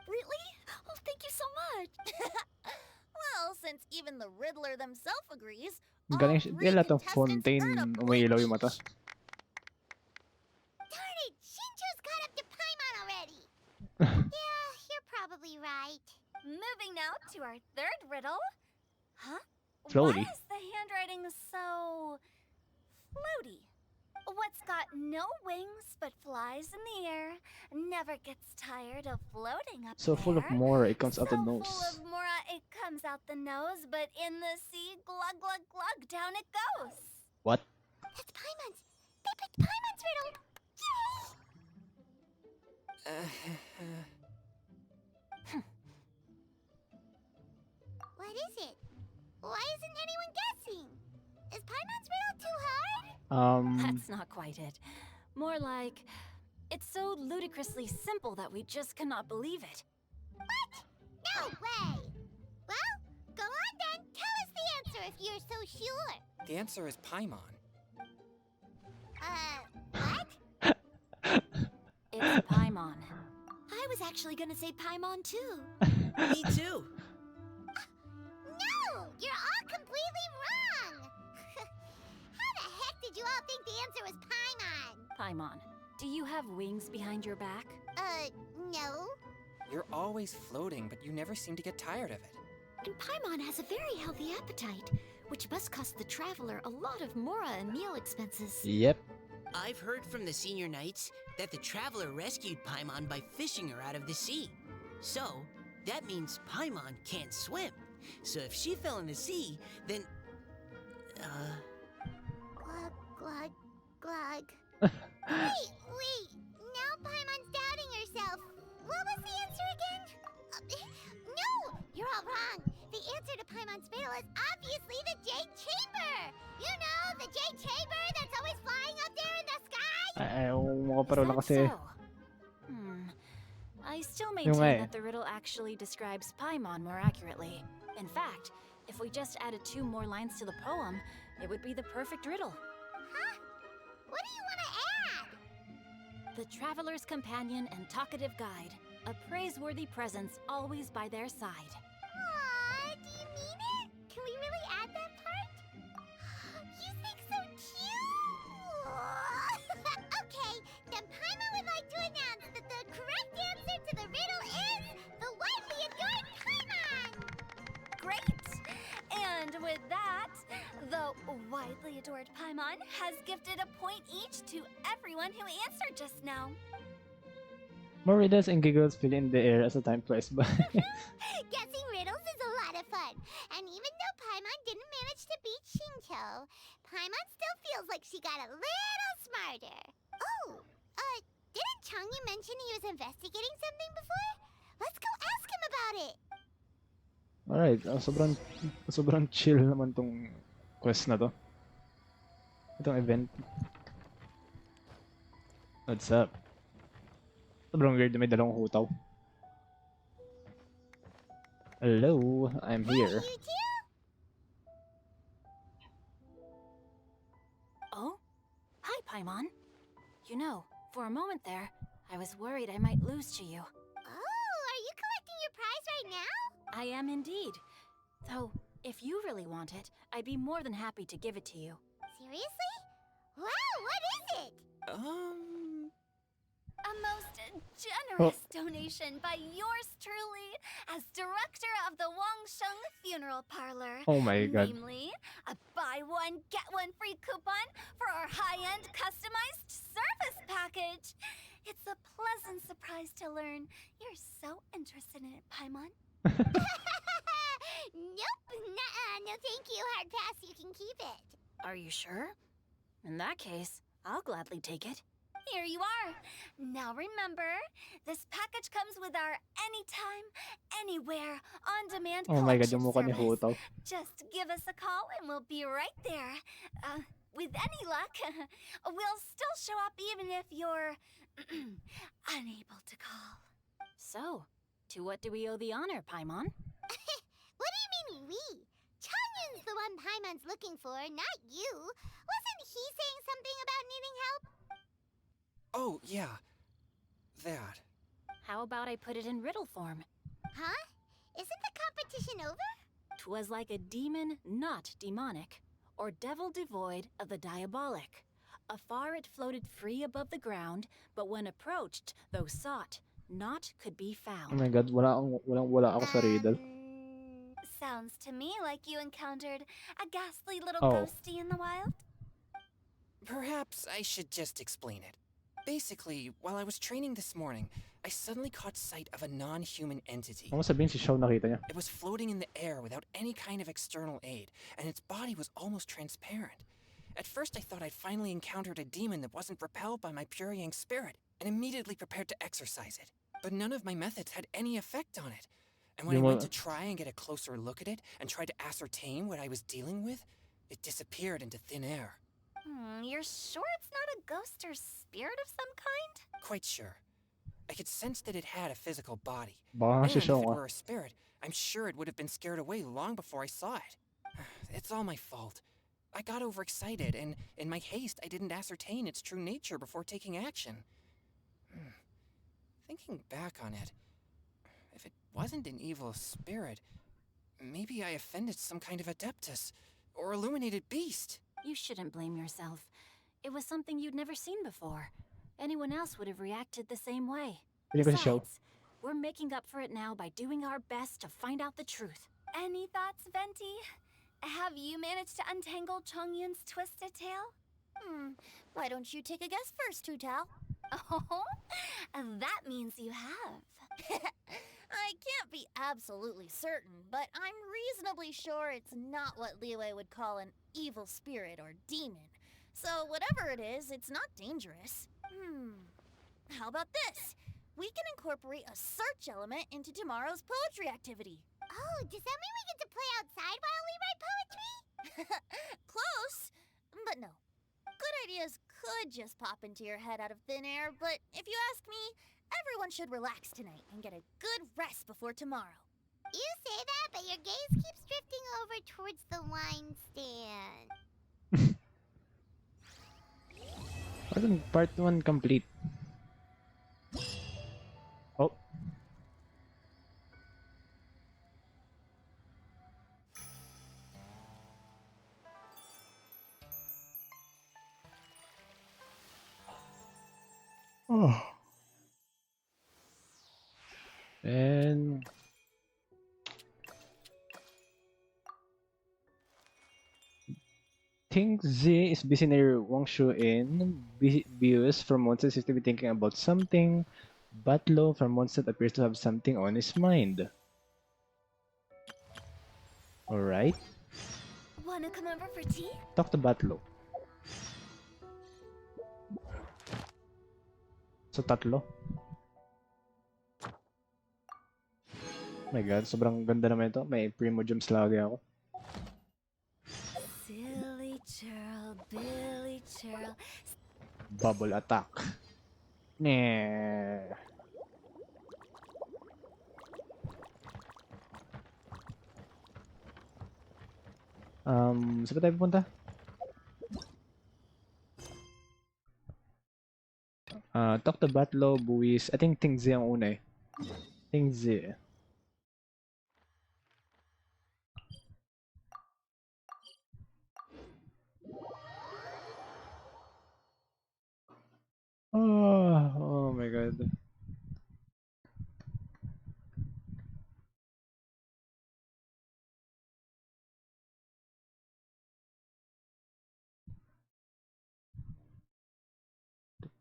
Really? Oh, thank you so much. Well, since even the Riddler themselves agrees, all Galing siya. three Dila tong contestants fountain. earn a point Umiilaw yung mata. each. Darn it! Shinjo's caught up to Paimon already. Yeah, you're probably right. Moving now to our third riddle. Huh? Floaty. Why is the handwriting so floaty? What's got no wings but flies in the air, never gets tired of floating up So full of there. more, it comes out the So nose. full of mora, it comes out the nose, but in the sea, glug glug glug, down it goes. What? That's Paimon's. They picked Paimon's riddle. What is it? Why isn't anyone guessing? Is Paimon's riddle too hard? That's not quite it. More like, it's so ludicrously simple that we just cannot believe it. What? No way! Well, go on then. Tell us the answer if you're so sure. The answer is Paimon. What? It's Paimon. I was actually gonna say Paimon too. Me too. No! You're all completely wrong! How the heck did you all think the answer was Paimon? Paimon, do you have wings behind your back? No. You're always floating, but you never seem to get tired of it. And Paimon has a very healthy appetite, which must cost the traveler a lot of mora and meal expenses. Yep. I've heard from the senior knights that the traveler rescued Paimon by fishing her out of the sea. So, that means Paimon can't swim. So if she fell in the sea, then... Glug, glug, glug. Wait! Now Paimon's doubting herself. What was the answer again? No! You're all wrong. The answer to Paimon's riddle is obviously the Jade Chamber! You know, the Jade Chamber that's always flying up there in the sky? Ewan ko Is pero lang that kasi. so? I still Yung maintain nga eh. that the riddle actually describes Paimon more accurately. In fact, if we just added 2 more lines to the poem, it would be the perfect riddle. Huh? What do you want to add? The traveler's companion and talkative guide, a praiseworthy presence always by their side. Aw, do you mean it? Can we really add that part? You think so cute! Okay, then Paimon would like to announce that the correct answer to the riddle is the widely adored Paimon! Great! And with that, the widely adored Paimon has gifted a point each to everyone who answered just now. More riddles and giggles fill in the air as the time flies by. Guessing riddles is a lot of fun. And even though Paimon didn't manage to beat Shinto, Paimon still feels like she got a little smarter. Oh, didn't Changyu mention he was investigating something before? Let's go ask him about it. Alright, sobrang chill naman tong quest na to. Itong event. What's up? Sobrang weird na may dalawang hutaw. Hello, I'm here. You too? Oh? Hi, Paimon. You know, for a moment there, I was worried I might lose to you. Oh, are you collecting your prize right now? I am indeed. Though, if you really want it, I'd be more than happy to give it to you. Seriously? Wow, what is it? A most generous donation by yours truly as director of the Wangsheng Funeral Parlor. Oh my god. Namely, a buy one, get one free coupon for our high-end customized service package. It's a pleasant surprise to learn you're so interested in it, Paimon. Nope, nuh-uh, no thank you, hard pass, you can keep it. Are you sure? In that case, I'll gladly take it. Here you are. Now remember, this package comes with our anytime, anywhere, on-demand Oh my god, collection yung mukha ni service. Hutaw. Just give us a call and we'll be right there. With any luck, we'll still show up even if you're unable to call. So, to what do we owe the honor, Paimon? What do you mean we? Changyun's the one Paimon's looking for, not you. Wasn't he saying something about needing help? Oh, yeah. That. How about I put it in riddle form? Huh? Isn't the competition over? 'Twas like a demon not demonic, or devil devoid of the diabolic. Afar it floated free above the ground, but when approached, though sought, naught could be Oh found. my god, wala ako sa riddle. Sounds to me like you encountered a ghastly little Oh. ghosty in the wild. Perhaps I should just explain it. Basically, while I was training this morning, I suddenly caught sight of a non-human entity. Ano sabihin si Shaw nakita niya? It was floating in the air without any kind of external aid, and its body was almost transparent. At first I thought I'd finally encountered a demon that wasn't repelled by my pure yang spirit, and immediately prepared to exorcise it. But none of my methods had any effect on it. And when I went to try and get a closer look at it, and tried to ascertain what I was dealing with, it disappeared into thin air. You're sure it's not a ghost or spirit of some kind? Quite sure. I could sense that it had a physical body. Baka And si if it Shaw were a spirit, I'm sure it would have been scared away long before I saw it. It's all my fault. I got overexcited, and in my haste, I didn't ascertain its true nature before taking action. Thinking back on it, if it wasn't an evil spirit, maybe I offended some kind of adeptus, or illuminated beast. You shouldn't blame yourself. It was something you'd never seen before. Anyone else would have reacted the same way. Pili ko si Shaw. Besides, we're making up for it now by doing our best to find out the truth. Any thoughts, Venti? Have you managed to untangle Chongyun's twisted tail? Why don't you take a guess first, Hu Tao? Oh, that means you have. I can't be absolutely certain, but I'm reasonably sure it's not what Liyue would call an evil spirit or demon. So whatever it is, it's not dangerous. How about this? We can incorporate a search element into tomorrow's poetry activity. Oh, does that mean we get to play outside while we write poetry? Close, but no. Good ideas could just pop into your head out of thin air, but if you ask me, everyone should relax tonight and get a good rest before tomorrow. You say that, but your gaze keeps drifting over towards the wine stand. Part 1 complete. Oh. Oh. And think Z is busy near Wangshu Inn. Bius from Mondstadt seems to be thinking about something. Batlo from Mondstadt appears to have something on his mind. Alright. Wanna come over for tea? Talk to Batlo. So tatlo. my god, sobrang ganda naman ito. May Primo Gems lagi ako. Silly churl, Billy churl. Bubble attack. Nee. Saan ba tayo pupunta? Talk to Batlo, Buwis. I think Tingzi ang una eh. Tingzi. Oh my god.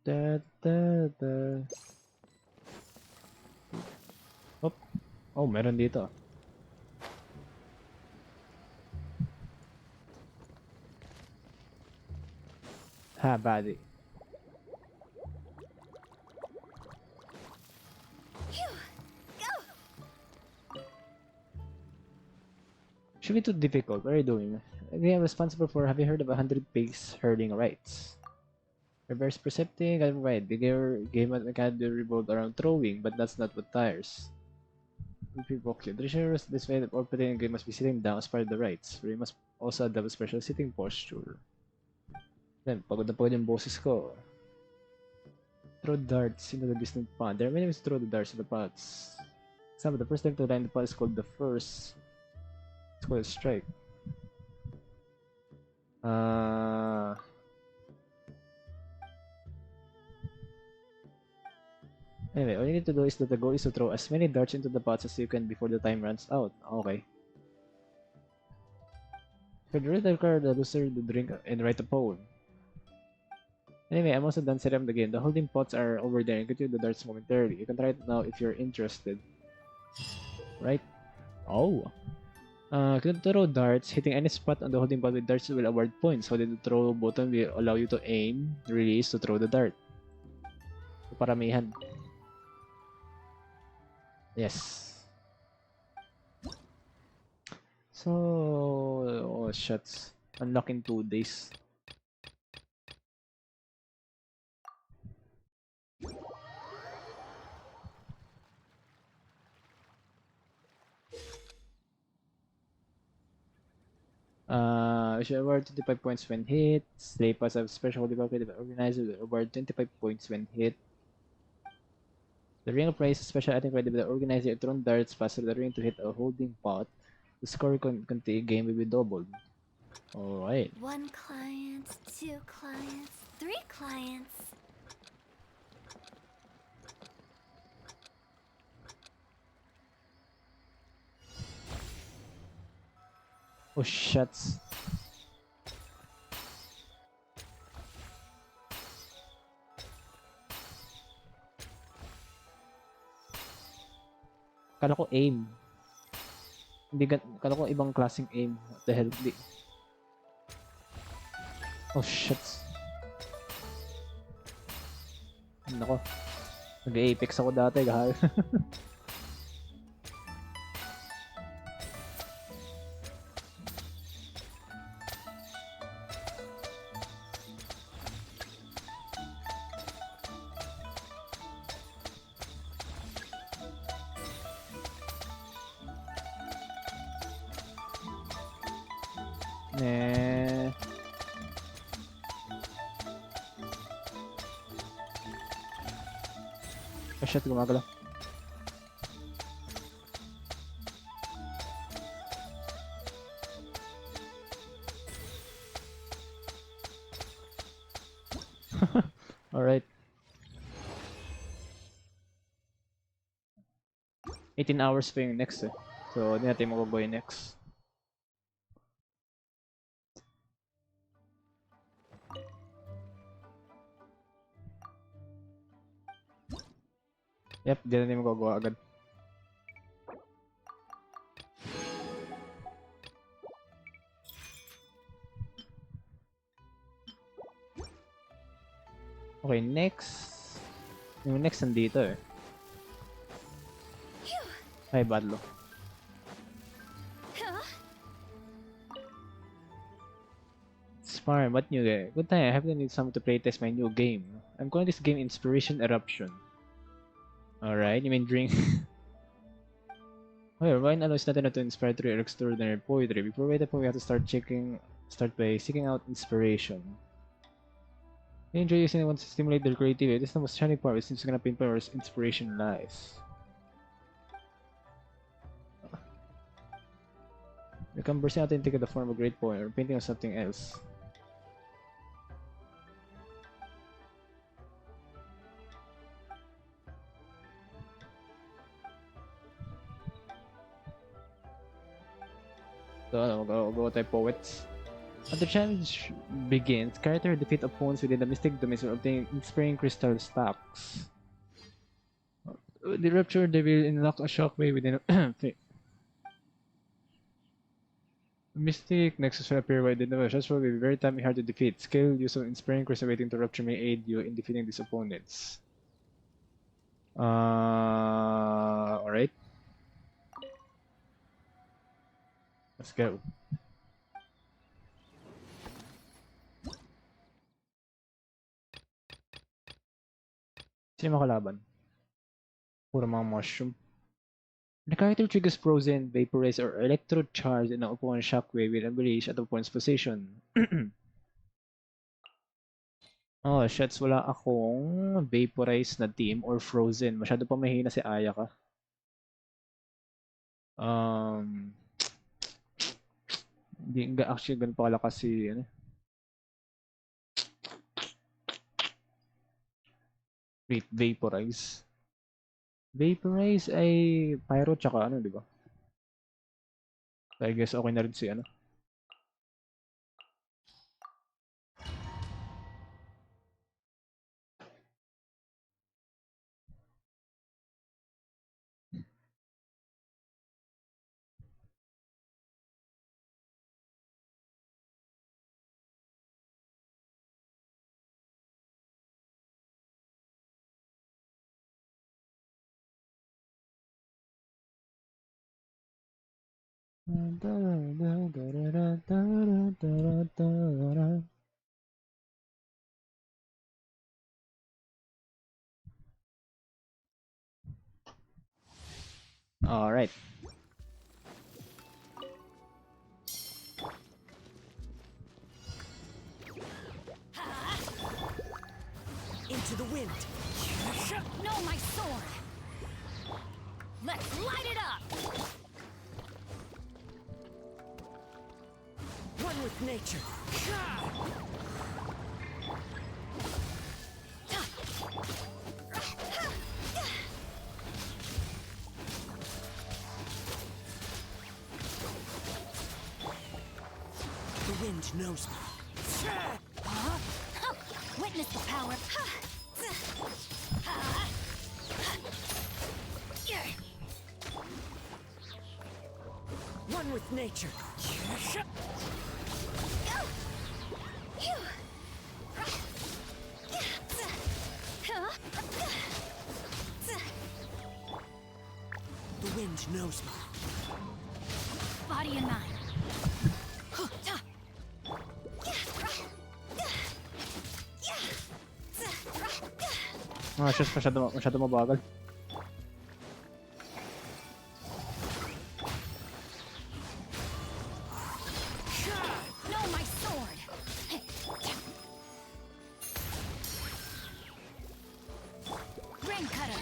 Da, da, da. Oh, meron dito. Ha, buddy. Should be too difficult. What are you doing? Again, I'm responsible for, have you heard of 100 pigs herding rights? Reverse percepting, right. The game mechanic revolved around throwing, but that's not what tires. People okay. The reserves this way or playing game must be sitting down as part of the rights. We must also adopt a special sitting posture. Then, pagod na pagod yung boses ko. Throw darts into the distant pond. There are many ways to throw the darts into the pots. Example, the first time to land the pot is called the first. It's called a strike. Anyway, all you need to do is that the goal is to throw as many darts into the pots as you can before the time runs out. Okay. For the rhythm card, the loser to drink and write a poem. Anyway, I'm also done setting up the game. The holding pots are over there and get you the darts momentarily. You can try it now if you're interested. Right? Oh. To throw darts, hitting any spot on the holding pot with darts will award points. Holding the throw button will allow you to aim, release to throw the dart. So, paramihan. Yes. So, oh shuts. Unlock in 2 days. We should award 25 points when hit. Slay pass have special development organizer will award 25 points when hit. The ring of praise is a special item created by the organizer. Thrown darts past the ring to hit a holding pot. The score contain game will be doubled. Alright. 1 client, 2 clients, 3 clients. Oh shuts. Kala ko aim. Hindi kala ko ibang klaseng aim. What the hell? Hindi. Oh shuts. Nako. Nag-apex ako dati, gahal. Eh. Oh shit, gumagalaw. Alright. 18 hours pa yung next eh. So, hindi natin makuha yung next. Yep, di natin magagawa agad. Okay, next. Yung next nandito eh. Ay, Badlo. Farm, what new game? Good time, I have to need someone to playtest my new game. I'm calling this game Inspiration Eruption. Alright, you mean drink? Okay, Ryan allows natin na to inspire through extraordinary poetry. Before we have to start by seeking out inspiration. I enjoy using it to stimulate their creativity. This is the most shining part. It seems gonna pinpoint where inspiration lies. Become bursting out and take the form of a great poem or painting of something else. So, go type poets. As the challenge begins, character defeat opponents within the mystic domain to obtain inspiring crystal stacks. The rupture, they will unlock a shockwave within a mystic nexus will appear within the shots will be very time hard to defeat. Skill use of inspiring crystal waiting to rupture may aid you in defeating these opponents. Alright. Let's go. Sino makalaban? Puro mga mushroom. The character triggers frozen, vaporize, or electrocharge in ang opponent's shockwave with unleash at the opponent's position. Oh, shots, wala akong vaporize na team or frozen. Masyado pa mahina si Ayaka. Hindi actually ganun pa kalakas si ano. Wait, vaporize. Vaporize ay pyro tsaka ano, di ba? So, I guess okay na rin si ano. All right. Into the wind. No, my sword. Let's light it up. One with nature. The wind knows me. Witness the power. One with nature. The wind knows me. Body and mind. Ah, shots masyado mabagal. No, my sword. Rain cutter.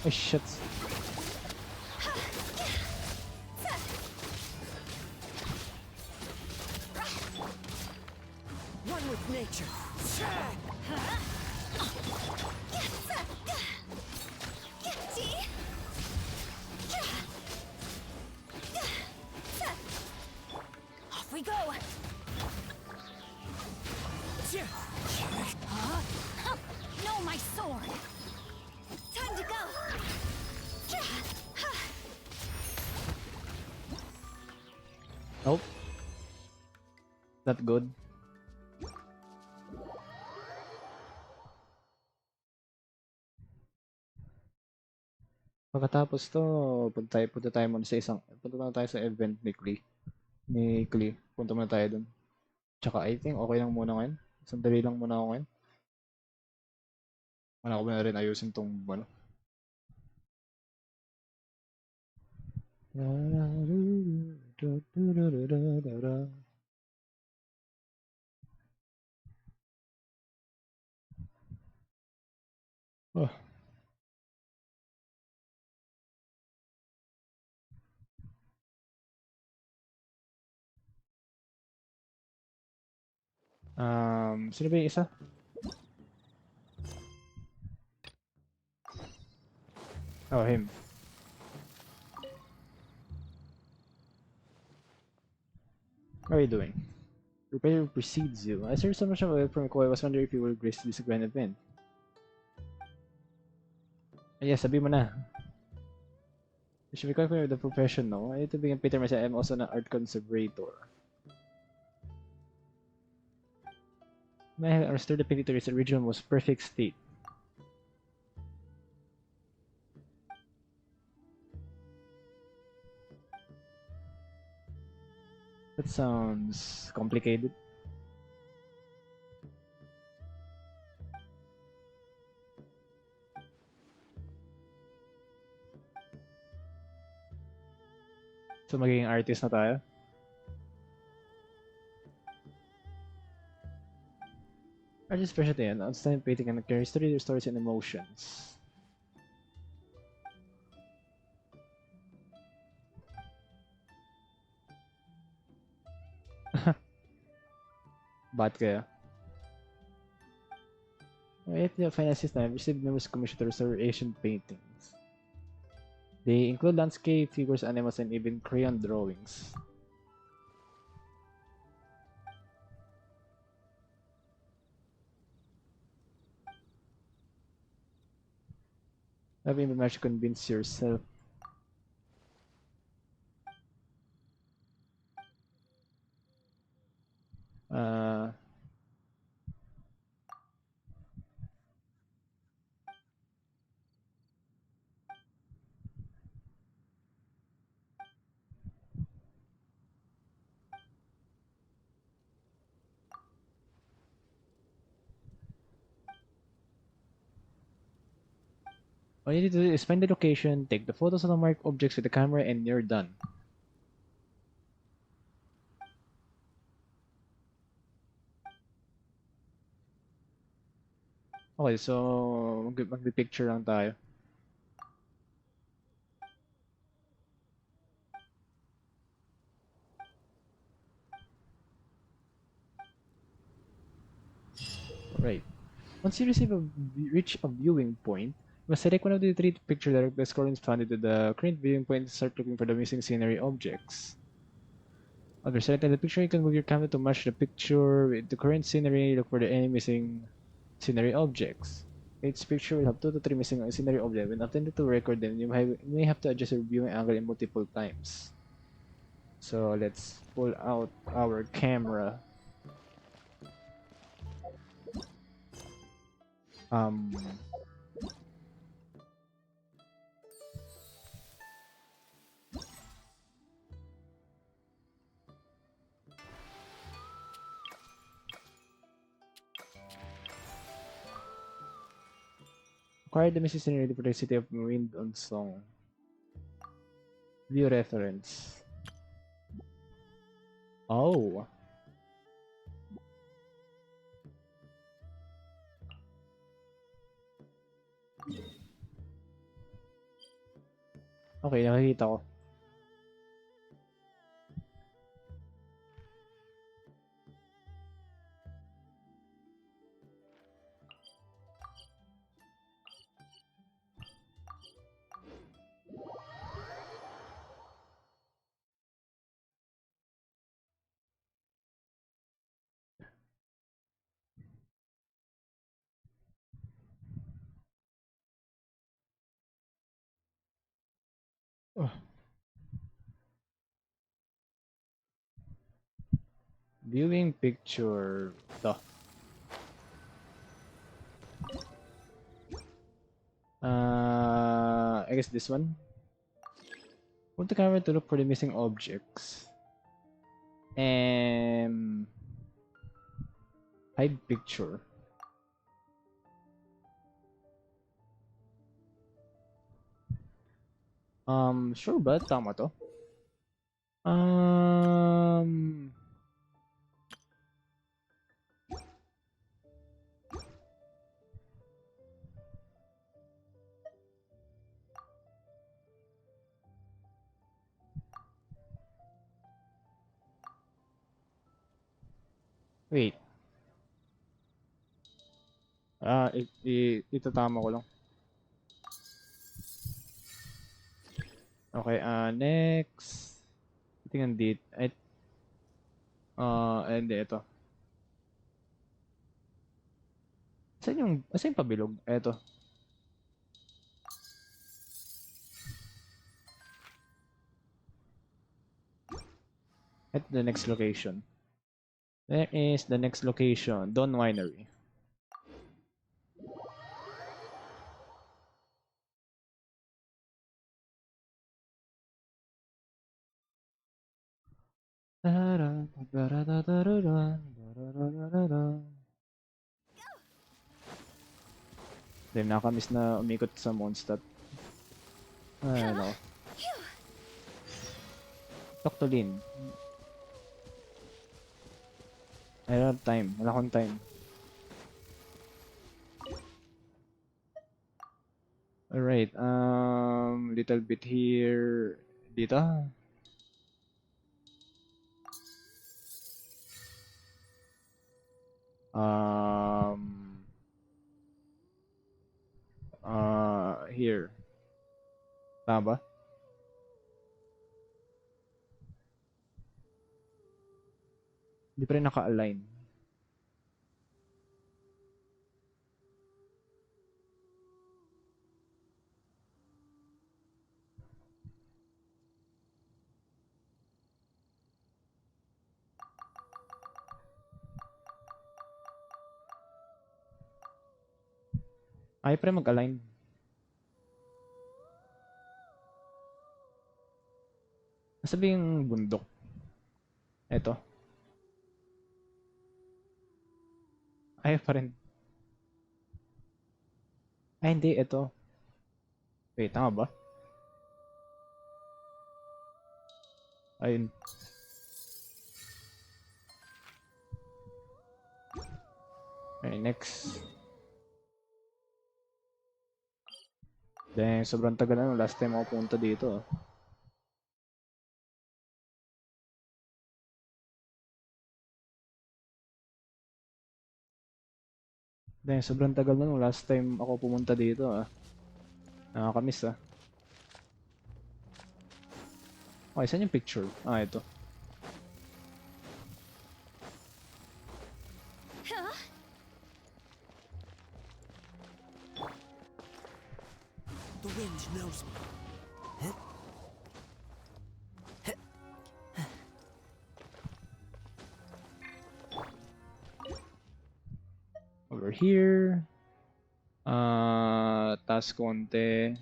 Ay, shots. One with nature. Off we go. No, my sword. Time to go. Nope. Not good. Pagkatapos to, punta tayo muna punta na tayo sa event weekly. ni Klee. Punta muna tayo dun. Tsaka I think okay lang muna ngayon. Sandali lang muna ako ngayon. Wala ko na rin ayusin tong ano. Oh. Sino ba yung isa? Oh, him. How are you doing? Prepare precedes you. I heard so much of it from Koi. I was wondering if you will grace this grand event. Yeah, sabi mo na. You should be confident with the profession, no? I need to begin Peter myself. I'm also an art conservator. May I have restored the painting to its original most perfect state. That sounds complicated. So magiging artist na tayo. Artist specialty yan. Outstanding painting and carry history, stories, and emotions. Bad kaya? Wait, the finances na. I've received numerous commissions to restore Asian paintings. They include landscape, figures, animals, and even crayon drawings. Have you managed to convince yourself? Uh, all you need to do is find the location, take the photos of the marked objects with the camera, and you're done. Okay, so magpipicture lang tayo. Right. Once you reach a viewing point, you must select one of the three picture direct best corresponding to the current viewing point and start looking for the missing scenery objects. After selecting the picture, you can move your camera to match the picture with the current scenery. Look for the any missing scenery objects. Each picture will have 2 to 3 missing scenery objects. When attempting to record them, you may have to adjust your viewing angle in multiple times. So let's pull out our camera. Um, Acquire the missing scenery for the City of Wind on Song. View reference. Oh. Okay, nakikita ko. Oh. Viewing picture. Ito. I guess this one. Put the camera to look for the missing objects. Hide picture. Sure ba? Tama to? Wait. Itatama ko lang. Okay, next. Tingnan dito. Hindi, ito. Saan yung pabilog? Ito. At the next location. There is the next location, Dawn Winery. Then nakamiss na umikot sa Mondstadt. Ano? Talk to Lynn. I don't have time. Wala akong time. Alright, little bit here. Dito. Here. Tama ba? Hindi pa rin naka-align. Ayaw pa rin mag-align. Nasabi yung bundok. Eto. Ayaw pa rin. Ay, hindi. Ito. Wait, tama ba? Ayun. Okay, next. Dahil sobrang tagal na last time ako pumunta dito. Dahil sobrang tagal na last time ako pumunta dito. Nakakamiss ah. Okay, saan yung picture? Ito. The wind knows me. Over here. Taas konti.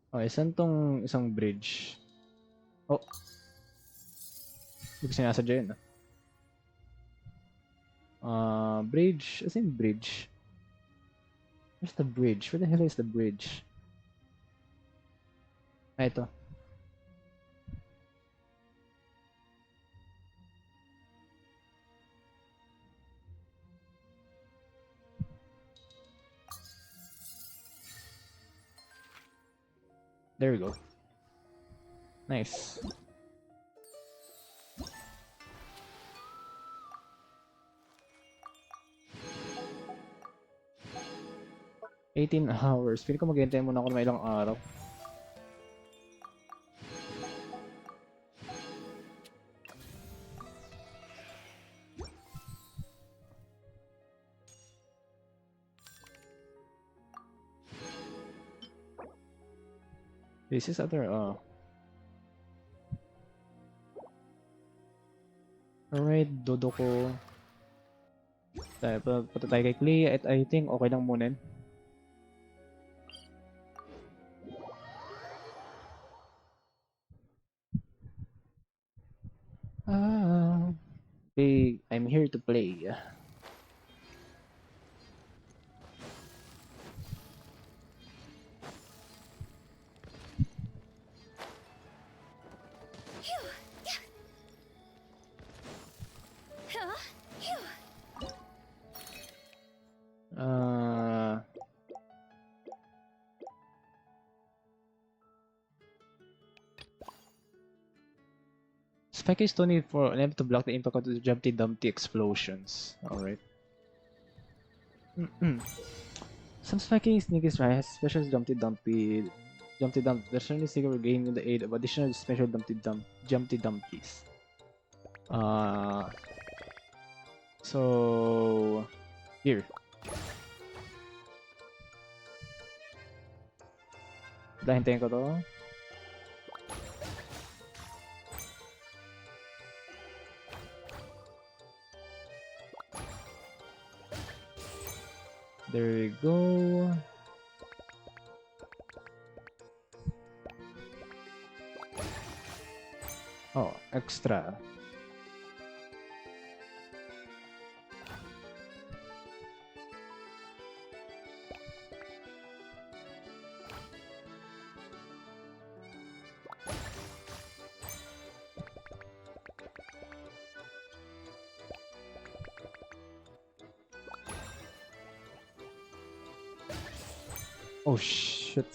Okay, saan tong isang bridge? Oh. Hindi ko sinasadya yun bridge? As in bridge? Where's the bridge? Where the hell is the bridge? Ito. There we go. Nice. $18. Feeling ko maghihintay muna ako ng ilang araw. This is other, Alright, dodo ko. Punta tayo kay Clay. I think okay lang muna. I'm here to play. Spike is only for unable to block the impact of the Jumpty Dumpty explosions. Alright. Some spiking sneaky has special Jumpty Dump. There's only secret will gain the aid of additional special Jumpty Dumpies. So here. Dahintayin ko to. There we go. Oh, extra. Oh shit.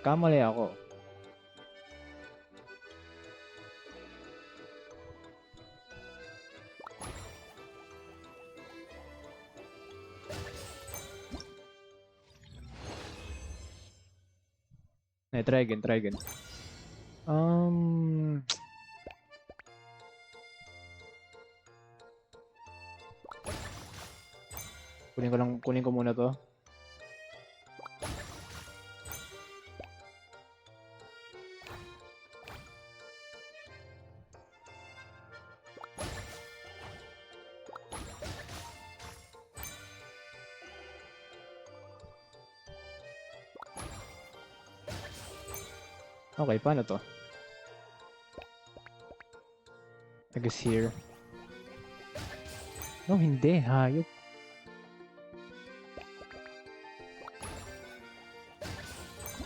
Kamali ako. Try again. Kunin ko muna to. Okay, paano to? I guess here. No, hindi. Hayop.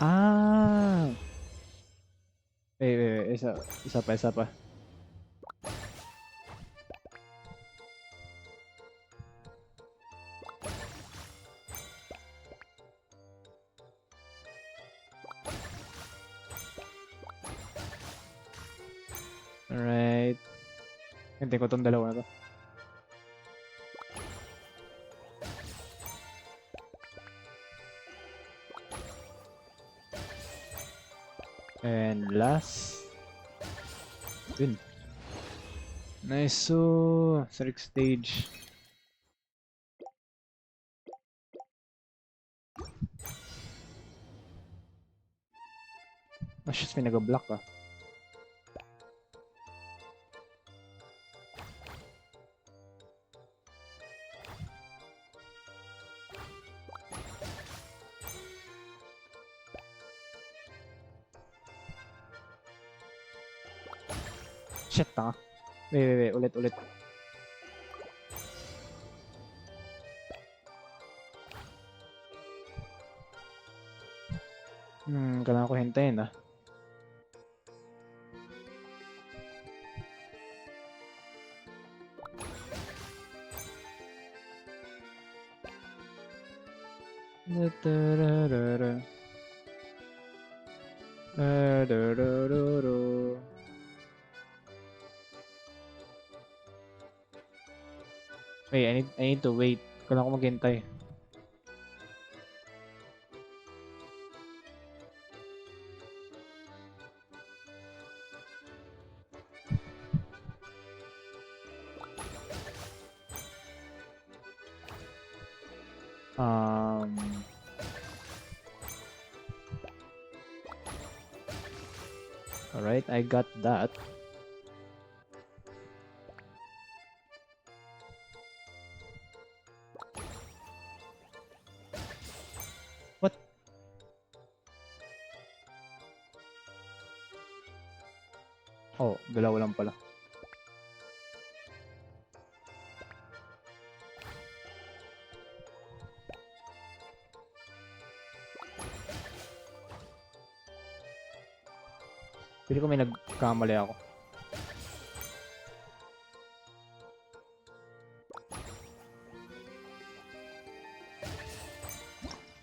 Ah! Wait. Isa pa. Alright. Hintay ko tong dalawa na to. And last. Yun. Nice. So, sa next stage. Oh shit, may nag-block ah. Shit, tanga. Wait. Ulit. Kailangan ko hintayin ah. Wait, I need to wait. Kailangan ko maghintay. Alright, I got that. What? Oh, dalawa lang pala. Pili ko may nagkamali ako.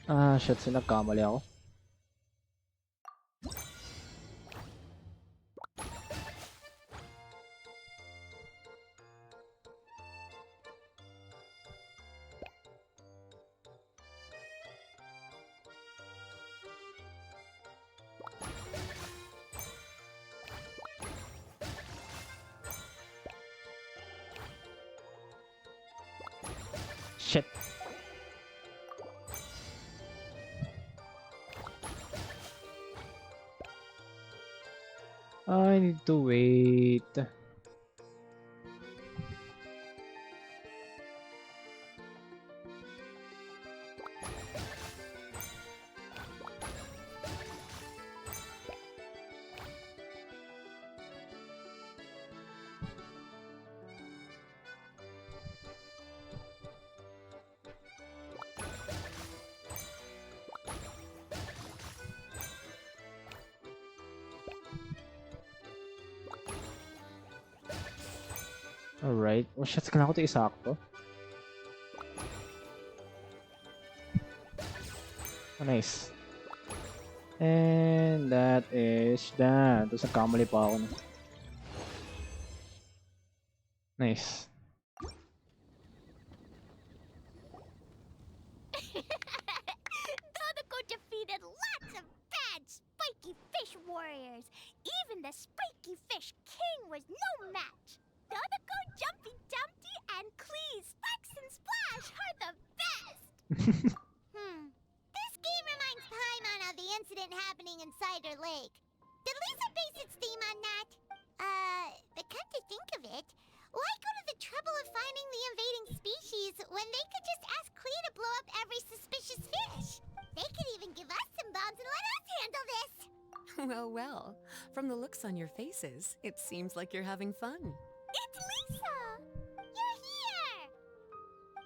Ah, shit. Nagkamali ako. Shit. I need to wait. Alright. Oh shit, kailangan ko ito isakto. Oh, nice. And that is that. Tapos nagkamali pa ako. Nice. Dodoko defeated lots of bad spiky fish warriors. Even the spiky fish king was no match. Dodoko, Jumpy Dumpty, and Clee, Sparks and Splash are the best. This game reminds Paimon of the incident happening in Cider Lake. Did Lisa base its theme on that? But come to think of it, why go to the trouble of finding the invading species when they could just ask Clee to blow up every suspicious fish? They could even give us some bombs and let us handle this. Well, well. From the looks on your faces, it seems like you're having fun. It's Lisa! You're here!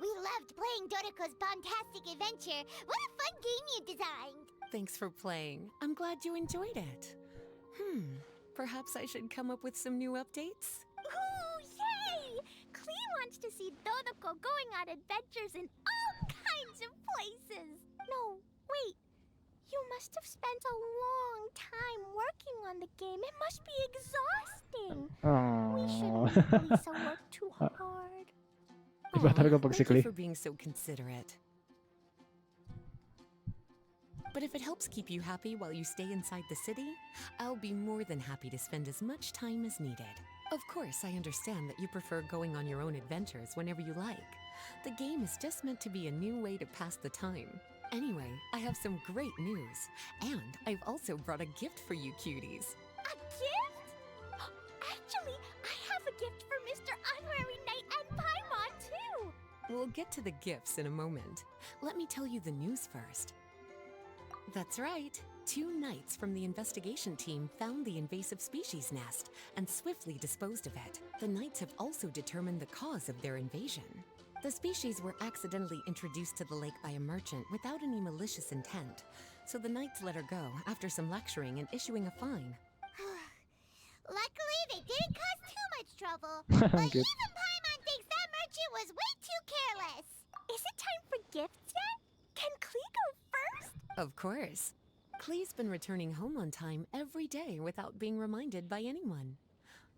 We loved playing Dodoko's Bombastic Adventure. What a fun game you designed! Thanks for playing. I'm glad you enjoyed it. Perhaps I should come up with some new updates? Ooh, yay! Clee wants to see Dodoko going on adventures in all kinds of places. No, wait. You must have spent a long time working on the game. It must be exhausting. We shouldn't make Lisa work too hard. Iba talaga pag si Thank you Clee. for being so considerate. But if it helps keep you happy while you stay inside the city, I'll be more than happy to spend as much time as needed. Of course, I understand that you prefer going on your own adventures whenever you like. The game is just meant to be a new way to pass the time. Anyway, I have some great news. And I've also brought a gift for you cuties. A gift? Actually, I have a gift for Mr. Honorary Knight and Paimon, too. We'll get to the gifts in a moment. Let me tell you the news first. That's right. 2 knights from the investigation team found the invasive species nest and swiftly disposed of it. The knights have also determined the cause of their invasion. The species were accidentally introduced to the lake by a merchant without any malicious intent, so the knights let her go after some lecturing and issuing a fine. Luckily, they didn't cause too much trouble. But Good. even Paimon thinks that merchant was way too careless. Is it time for gifts yet? Can Clee go first? Of course. Clee's been returning home on time every day without being reminded by anyone.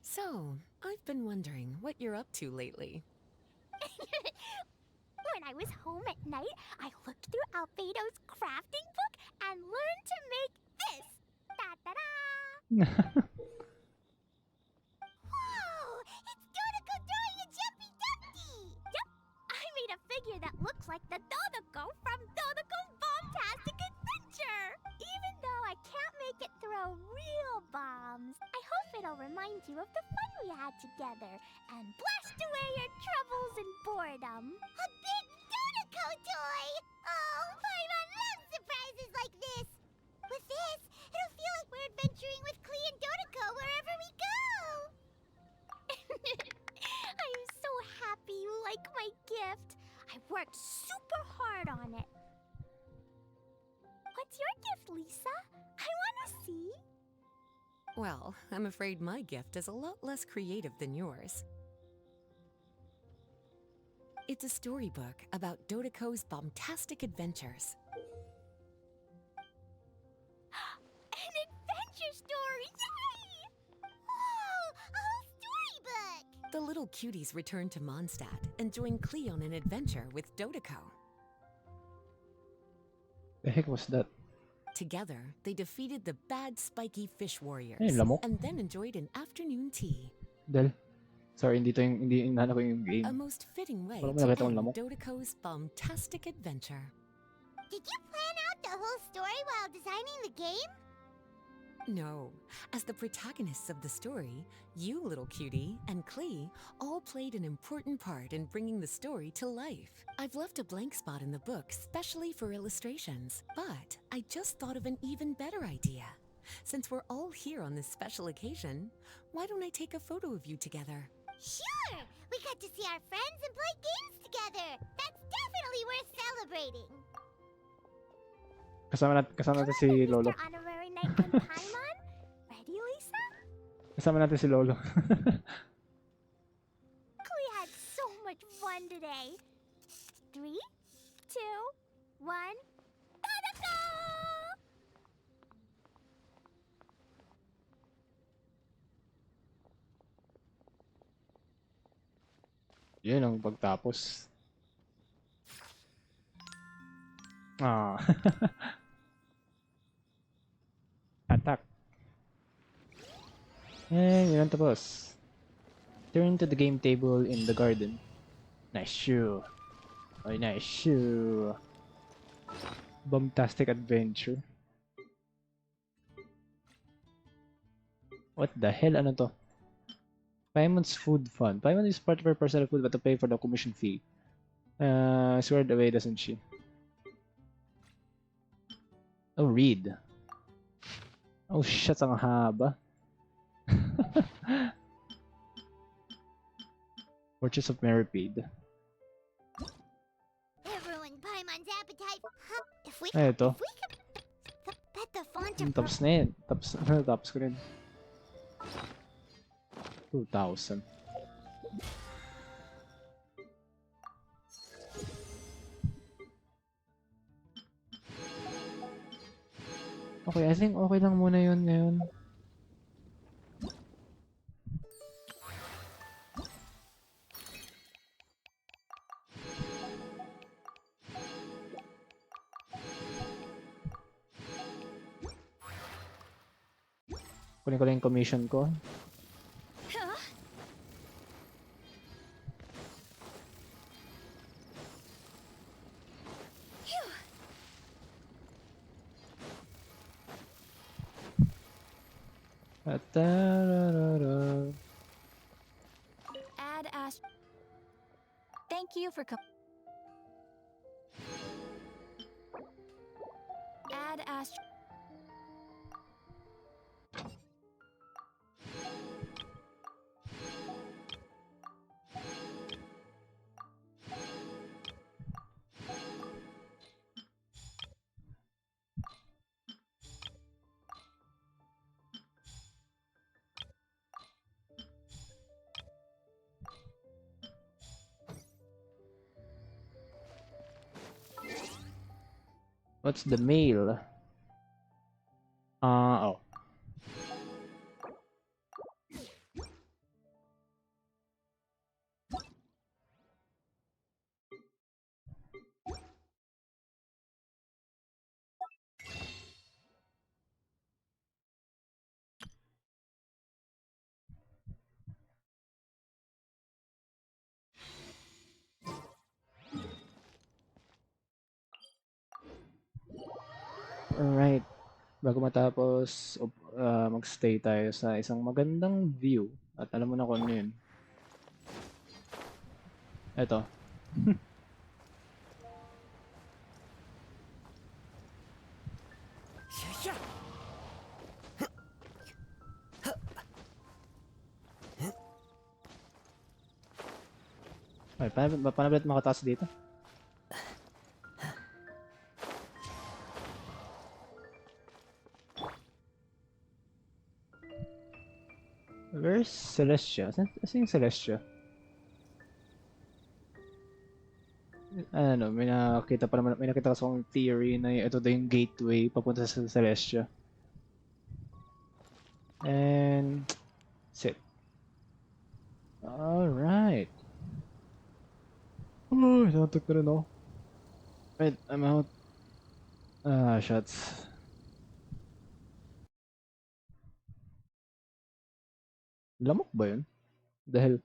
So, I've been wondering what you're up to lately. When I was home at night, I looked through Albedo's crafting book and learned to make this. Da-da-da! Whoa! It's Dodoko throwing a jumpy dumpty! Yep, I made a figure that looks like the Dodoko from Dodoko's Bombastic Adventure! Even though I can't make it throw real bombs, I hope it'll remind you of the fun we had together and blast away your troubles and boredom. A big Dodoko toy! Oh, Paimon loves surprises like this! With this, it'll feel like we're adventuring with Clee and Dodoko wherever we go! I'm so happy you like my gift. I worked super hard on it. What's your gift, Lisa? I want to see. Well, I'm afraid my gift is a lot less creative than yours. It's a storybook about Dodoko's bombastic adventures. An adventure story! Yay! Whoa! A whole storybook! The little cuties return to Mondstadt and join Klee on an adventure with Dodoko. The heck was that? Together, they defeated the bad spiky fish warriors Ay, lamok. and then enjoyed an afternoon tea. Del. Sorry, hindi inahanap ko yung game. A most fitting way Parang to nakita kong end lamok. Dodoko's bombastic adventure. Did you plan out the whole story while designing the game? No, as the protagonists of the story, you, little cutie, and Klee all played an important part in bringing the story to life. I've left a blank spot in the book specially for illustrations, but I just thought of an even better idea. Since we're all here on this special occasion, why don't I take a photo of you together? Sure! We got to see our friends and play games together! That's definitely worth celebrating! Kasama natin si Lolo. Mr. Honorary Knight in Paimon? Ready, Lisa? Kasama natin si Lolo. We had so much fun today. 3, 2, 1, gotta go! Yun ang pagtapos. Ah. Attack. And yun ang tapos. Turn to the game table in the garden. Nice shoe. Ay, nice shoe. Bombastic adventure. What the hell? Ano to? Paimon's food fund. Paimon is part of her personal food but to pay for the commission fee. Squared away, doesn't she? Oh, read. Oh, shit, ang haba. Purchase of Meripede. Everyone, Paimon's appetite. Huh? If we Ay, ito. could bet the font Yung of tops na yun. Tops ko rin. 2,000. Okay, I think okay lang muna yun ngayon. Kunin ko lang yung commission ko. Ta-da-da-da. Add Thank you for Add What's the mail? Oh. Alright. Bago matapos, magstay tayo sa isang magandang view. At alam mo na kung ano yun. Eto. Ay, paano ba ulit makataas dito? Where's Celestia? Asan yung Celestia? Ano, may nakita ko sa theory na ito daw yung gateway papunta sa Celestia. And sit. Alright. Oh, natok na rin ako. Wait, I'm out. Ah, shots. Lamok ba yun? Dahil